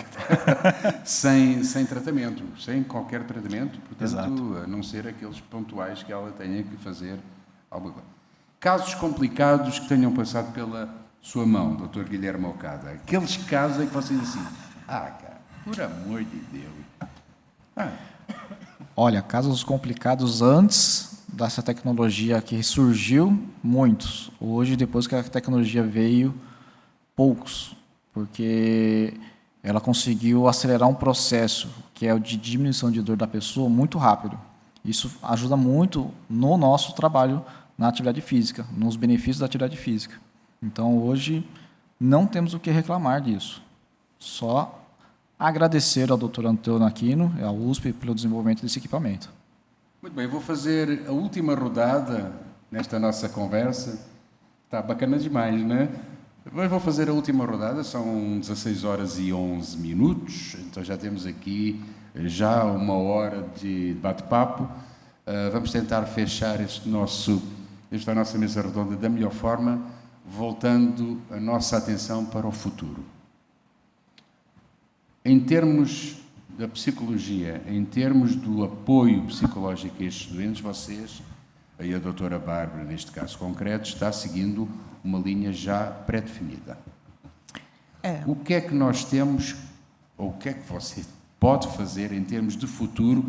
sem tratamento, sem qualquer tratamento, portanto, Exato. A não ser aqueles pontuais que ela tenha que fazer alguma coisa. Casos complicados que tenham passado pela sua mão, Dr. Guilherme Ocada. Aqueles casos em que você diz assim, cara, por amor de Deus. Olha, casos complicados antes dessa tecnologia que surgiu, muitos. Hoje, depois que a tecnologia veio, poucos. Porque ela conseguiu acelerar um processo que é o de diminuição de dor da pessoa muito rápido. Isso ajuda muito no nosso trabalho na atividade física, nos benefícios da atividade física. Então, hoje, não temos o que reclamar disso. Só agradecer ao Dr. Antônio Aquino e à USP pelo desenvolvimento desse equipamento. Muito bem, vou fazer a última rodada nesta nossa conversa. Está bacana demais, não é? Mas vou fazer a última rodada, são 16 horas e 11 minutos, então já temos aqui já 1 hora de bate-papo. Vamos tentar fechar esta nossa mesa redonda da melhor forma, voltando a nossa atenção para o futuro. Em termos da psicologia, em termos do apoio psicológico a estes doentes, vocês, aí a doutora Bárbara, neste caso concreto, está seguindo uma linha já pré-definida. O que é que nós temos, ou o que é que você pode fazer em termos de futuro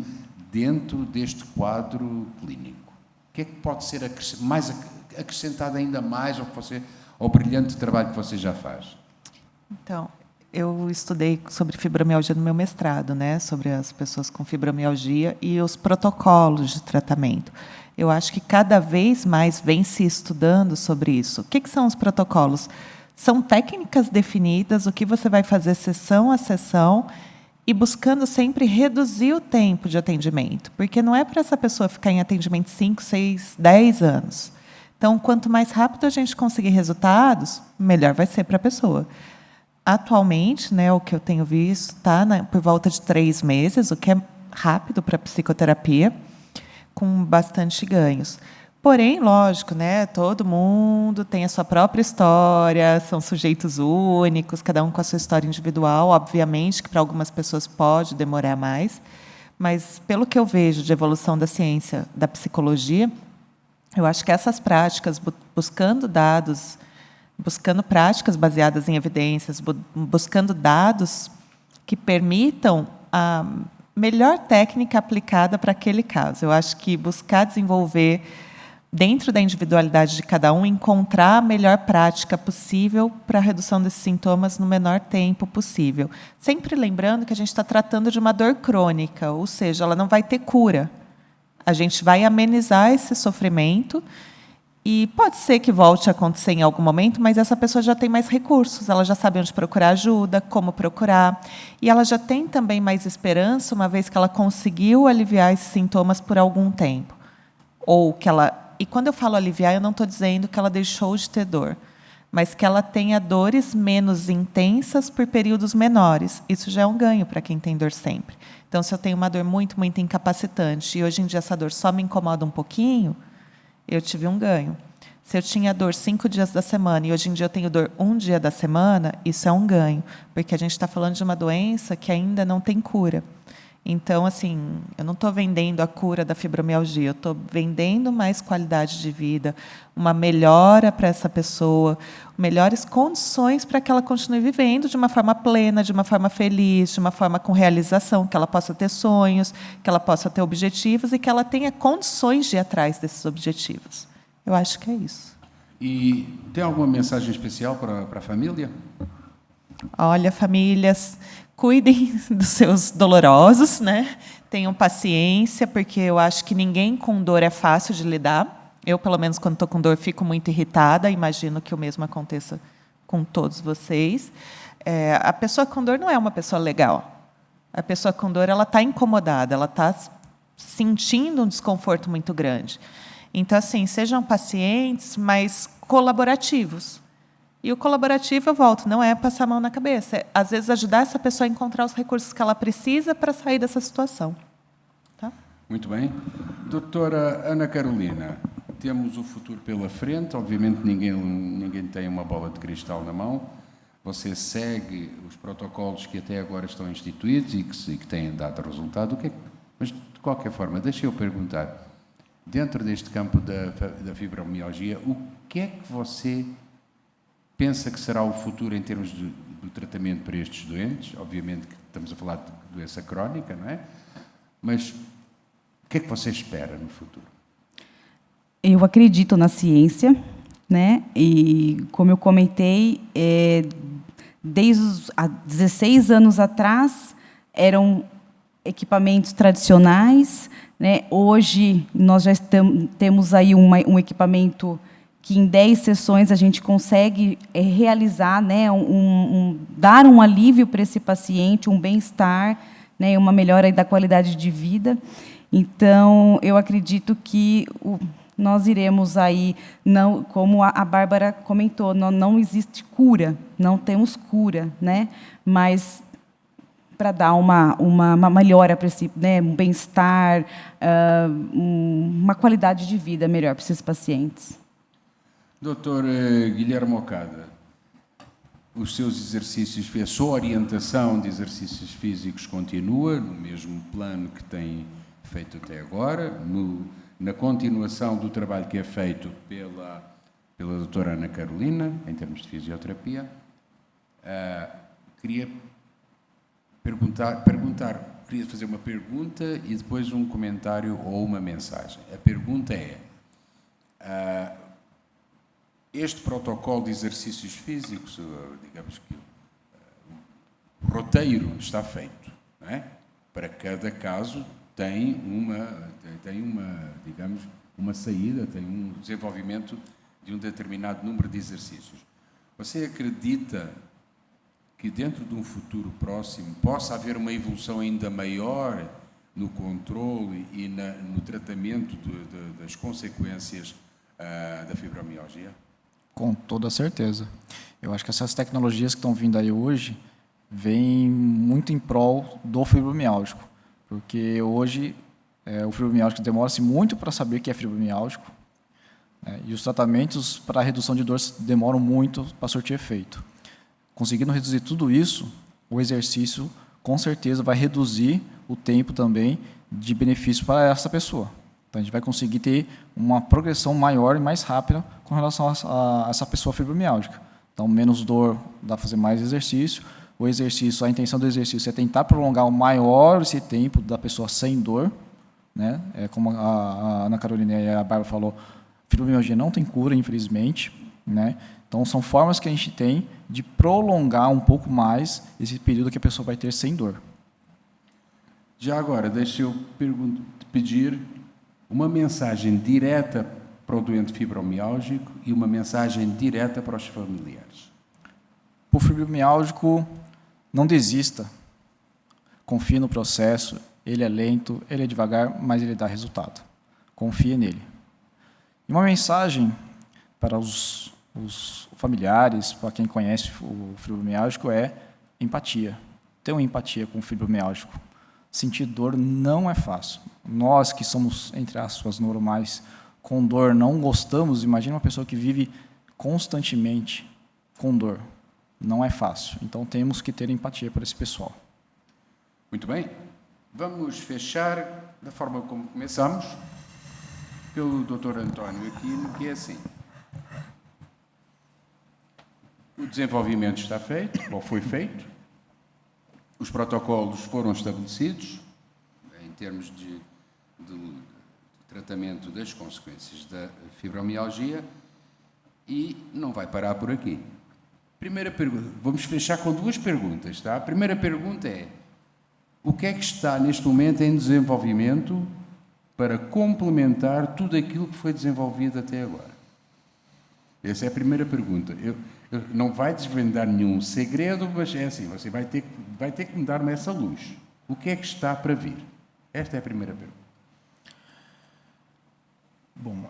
dentro deste quadro clínico? O que é que pode ser mais acrescentado ainda mais ao brilhante trabalho que você já faz? Então, eu estudei sobre fibromialgia no meu mestrado, né, sobre as pessoas com fibromialgia e os protocolos de tratamento. Eu acho que cada vez mais vem se estudando sobre isso. O que são os protocolos? São técnicas definidas, o que você vai fazer sessão a sessão e buscando sempre reduzir o tempo de atendimento, porque não é para essa pessoa ficar em atendimento 5, 6, 10 anos. Então, quanto mais rápido a gente conseguir resultados, melhor vai ser para a pessoa. Atualmente, né, o que eu tenho visto está por volta de 3 meses, o que é rápido para a psicoterapia, com bastante ganhos. Porém, lógico, né, todo mundo tem a sua própria história, são sujeitos únicos, cada um com a sua história individual. Obviamente que para algumas pessoas pode demorar mais, mas pelo que eu vejo de evolução da ciência, da psicologia, eu acho que essas práticas, buscando dados, buscando práticas baseadas em evidências, buscando dados que permitam a melhor técnica aplicada para aquele caso. Eu acho que buscar desenvolver, dentro da individualidade de cada um, encontrar a melhor prática possível para a redução desses sintomas no menor tempo possível. Sempre lembrando que a gente está tratando de uma dor crônica, ou seja, ela não vai ter cura. A gente vai amenizar esse sofrimento e pode ser que volte a acontecer em algum momento, mas essa pessoa já tem mais recursos, ela já sabe onde procurar ajuda, como procurar, e ela já tem também mais esperança, uma vez que ela conseguiu aliviar esses sintomas por algum tempo. Ou que ela... E quando eu falo aliviar, eu não estou dizendo que ela deixou de ter dor, mas que ela tenha dores menos intensas por períodos menores. Isso já é um ganho para quem tem dor sempre. Então, se eu tenho uma dor muito, muito incapacitante, e hoje em dia essa dor só me incomoda um pouquinho, eu tive um ganho. Se eu tinha dor 5 dias da semana e hoje em dia eu tenho dor 1 dia da semana, isso é um ganho, porque a gente está falando de uma doença que ainda não tem cura. Então, assim, eu não estou vendendo a cura da fibromialgia, eu estou vendendo mais qualidade de vida, uma melhora para essa pessoa, melhores condições para que ela continue vivendo de uma forma plena, de uma forma feliz, de uma forma com realização, que ela possa ter sonhos, que ela possa ter objetivos e que ela tenha condições de ir atrás desses objetivos. Eu acho que é isso. E tem alguma mensagem especial para a família? Olha, famílias, cuidem dos seus dolorosos, né? Tenham paciência, porque eu acho que ninguém com dor é fácil de lidar. Eu, pelo menos, quando estou com dor, fico muito irritada. Imagino que o mesmo aconteça com todos vocês. A pessoa com dor não é uma pessoa legal. A pessoa com dor, ela está incomodada, ela está sentindo um desconforto muito grande. Então, assim, sejam pacientes, mas colaborativos. E o colaborativo, eu volto, não é passar a mão na cabeça. É, às vezes, ajudar essa pessoa a encontrar os recursos que ela precisa para sair dessa situação. Tá? Muito bem. Doutora Ana Carolina, temos o futuro pela frente. Obviamente, ninguém tem uma bola de cristal na mão. Você segue os protocolos que até agora estão instituídos e que têm dado resultado. Mas, de qualquer forma, deixa eu perguntar. Dentro deste campo da fibromialgia, o que é que você pensa que será o futuro em termos do tratamento para estes doentes? Obviamente que estamos a falar de doença crónica, não é? Mas o que é que você espera no futuro? Eu acredito na ciência, né? E, como eu comentei, desde há 16 anos atrás, eram equipamentos tradicionais, né? Hoje, nós já temos aí um equipamento que, em 10 sessões, a gente consegue realizar, né, dar um alívio para esse paciente, um bem-estar, né, uma melhora aí da qualidade de vida. Então, eu acredito que nós iremos aí, não, como a Bárbara comentou, não existe cura, não temos cura, né? Mas para dar uma melhora para esse, né, um bem-estar, uma qualidade de vida melhor para esses pacientes. Doutor Guilherme Ocada, os seus exercícios, a sua orientação de exercícios físicos continua no mesmo plano que tem feito até agora, na continuação do trabalho que é feito pela doutora Ana Carolina, em termos de fisioterapia. Queria queria fazer uma pergunta e depois um comentário ou uma mensagem. A pergunta é, este protocolo de exercícios físicos, digamos que o roteiro está feito, não é? Para cada caso tem digamos, uma saída, tem um desenvolvimento de um determinado número de exercícios. Você acredita que dentro de um futuro próximo possa haver uma evolução ainda maior no controle e no tratamento das consequências da fibromialgia? Com toda certeza. Eu acho que essas tecnologias que estão vindo aí hoje vêm muito em prol do fibromialgico, porque hoje o fibromialgico demora-se muito para saber que é fibromialgico, né, e os tratamentos para a redução de dor demoram muito para surtir efeito. Conseguindo reduzir tudo isso, o exercício com certeza vai reduzir o tempo também de benefício para essa pessoa. Então, a gente vai conseguir ter uma progressão maior e mais rápida com relação a essa pessoa fibromialgica. Então, menos dor, dá para fazer mais exercício. O exercício, a intenção do exercício é tentar prolongar o maior esse tempo da pessoa sem dor, né? Como a Ana Carolina e a Bárbara falou, fibromialgia não tem cura, infelizmente, né? Então, são formas que a gente tem de prolongar um pouco mais esse período que a pessoa vai ter sem dor. Já agora, deixa eu pedir uma mensagem direta para o doente fibromiálgico e uma mensagem direta para os familiares. Para o fibromiálgico, não desista. Confie no processo. Ele é lento, ele é devagar, mas ele dá resultado. Confie nele. E uma mensagem para os familiares, para quem conhece o fibromiálgico, é empatia. Tenham empatia com o fibromiálgico. Sentir dor não é fácil. Nós que somos, entre aspas, normais, com dor, não gostamos. Imagina uma pessoa que vive constantemente com dor. Não é fácil. Então, temos que ter empatia por esse pessoal. Muito bem. Vamos fechar da forma como começamos, pelo Dr. António Aquino, que é assim. O desenvolvimento está feito, ou foi feito. Os protocolos foram estabelecidos, em termos de tratamento das consequências da fibromialgia, e não vai parar por aqui. Primeira pergunta, vamos fechar com 2 perguntas, tá? A primeira pergunta é: o que é que está neste momento em desenvolvimento para complementar tudo aquilo que foi desenvolvido até agora? Essa é a primeira pergunta. Eu não vai desvendar nenhum segredo, mas é assim, você vai ter que me dar-me essa luz. O que é que está para vir? Esta é a primeira pergunta. Bom,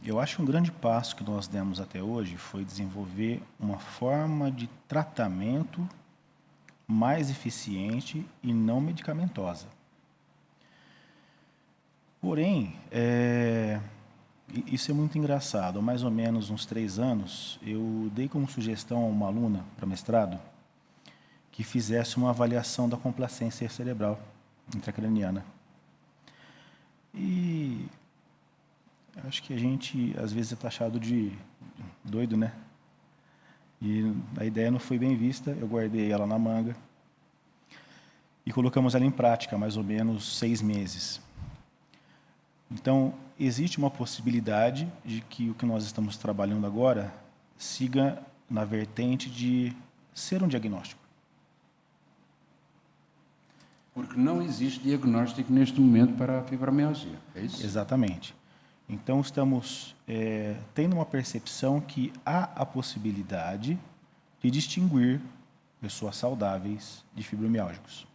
eu acho que um grande passo que nós demos até hoje foi desenvolver uma forma de tratamento mais eficiente e não medicamentosa. Porém, isso é muito engraçado. Há mais ou menos uns 3 anos, eu dei como sugestão a uma aluna para mestrado que fizesse uma avaliação da complacência cerebral intracraniana. E acho que a gente, às vezes, é taxado de doido, né? E a ideia não foi bem vista, eu guardei ela na manga e colocamos ela em prática, mais ou menos 6 meses. Então, existe uma possibilidade de que o que nós estamos trabalhando agora siga na vertente de ser um diagnóstico. Porque não existe diagnóstico neste momento para a fibromialgia, é isso? Exatamente. Então, estamos tendo uma percepção que há a possibilidade de distinguir pessoas saudáveis de fibromialgicos.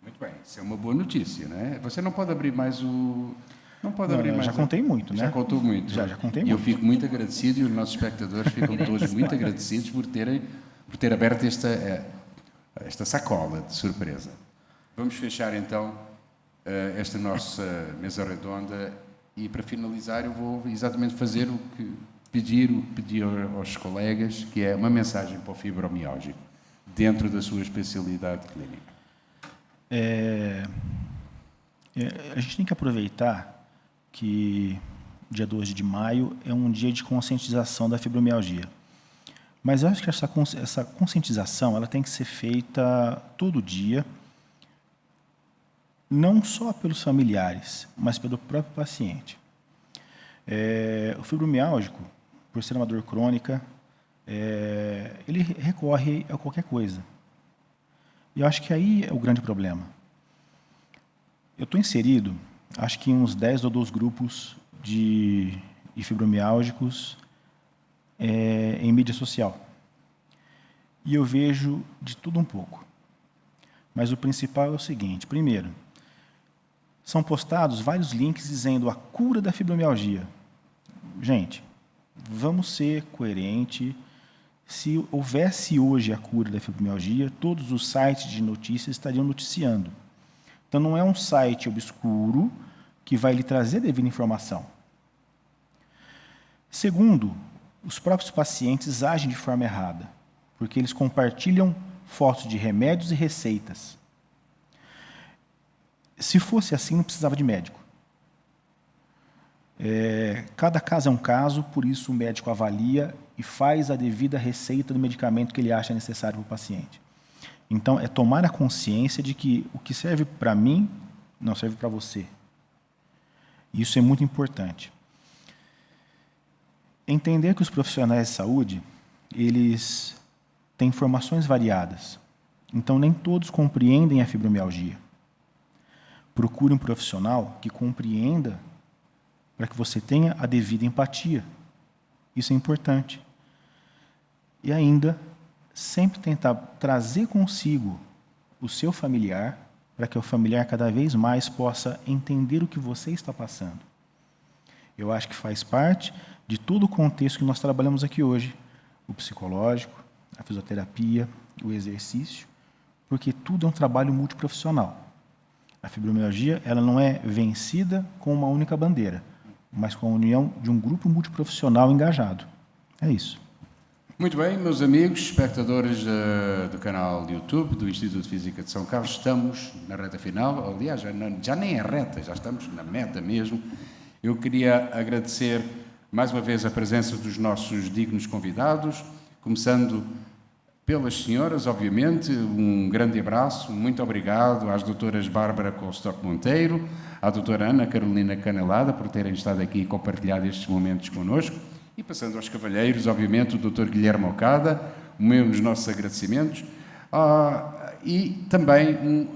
Muito bem, isso é uma boa notícia, né? Você não pode abrir mais o... Não pode Não, abrir eu mais... já contei muito, né? Já contou muito. Já contei E muito. eu fico muito agradecido e os nossos espectadores ficam todos muito agradecidos por ter aberto esta sacola de surpresa. Vamos fechar, então, esta nossa mesa redonda e, para finalizar, eu vou exatamente fazer o que pedi aos colegas, que é uma mensagem para o fibromialgico, dentro da sua especialidade clínica. A gente tem que aproveitar que dia 12 de maio é um dia de conscientização da fibromialgia. Mas eu acho que essa conscientização ela tem que ser feita todo dia, não só pelos familiares, mas pelo próprio paciente. O fibromialgico, por ser uma dor crônica, ele recorre a qualquer coisa. E eu acho que aí é o grande problema. Eu estou inserido, acho que em uns 10 ou 12 grupos de fibromialgicos em mídia social. E eu vejo de tudo um pouco. Mas o principal é o seguinte: primeiro, são postados vários links dizendo a cura da fibromialgia. Gente, vamos ser coerentes. Se houvesse hoje a cura da fibromialgia, todos os sites de notícias estariam noticiando. Então, não é um site obscuro que vai lhe trazer a devida informação. Segundo, os próprios pacientes agem de forma errada, porque eles compartilham fotos de remédios e receitas. Se fosse assim, não precisava de médico. Cada caso é um caso, por isso o médico avalia e faz a devida receita do medicamento que ele acha necessário para o paciente. Então, é tomar a consciência de que o que serve para mim não serve para você. Isso é muito importante. Entender que os profissionais de saúde, eles têm formações variadas. Então, nem todos compreendem a fibromialgia. Procure um profissional que compreenda para que você tenha a devida empatia. Isso é importante. E ainda, sempre tentar trazer consigo o seu familiar, para que o familiar cada vez mais possa entender o que você está passando. Eu acho que faz parte de todo o contexto que nós trabalhamos aqui hoje, o psicológico, a fisioterapia, o exercício, porque tudo é um trabalho multiprofissional. A fibromialgia ela não é vencida com uma única bandeira, mas com a união de um grupo multiprofissional engajado. É isso. Muito bem, meus amigos, espectadores do canal do YouTube do Instituto de Física de São Carlos, estamos na reta final. Aliás, já nem é reta, já estamos na meta mesmo. Eu queria agradecer mais uma vez a presença dos nossos dignos convidados, começando pelas senhoras, obviamente. Um grande abraço, muito obrigado às doutoras Bárbara Colstock Monteiro, à doutora Ana Carolina Canelada, por terem estado aqui e compartilhado estes momentos connosco. E passando aos cavalheiros, obviamente, o Dr. Guilherme Ocada, os nossos agradecimentos, e também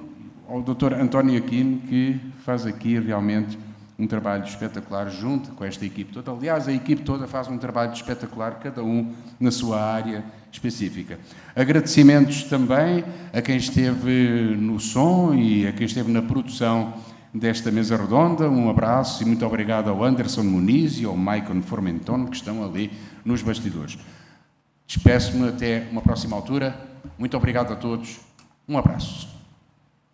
ao Dr. António Aquino, que faz aqui realmente um trabalho espetacular junto com esta equipe toda. Aliás, a equipe toda faz um trabalho espetacular, cada um na sua área específica. Agradecimentos também a quem esteve no som e a quem esteve na produção desta mesa redonda. Um abraço e muito obrigado ao Anderson Muniz e ao Maicon Formentone, que estão ali nos bastidores. Despeço-me até uma próxima altura. Muito obrigado a todos. Um abraço.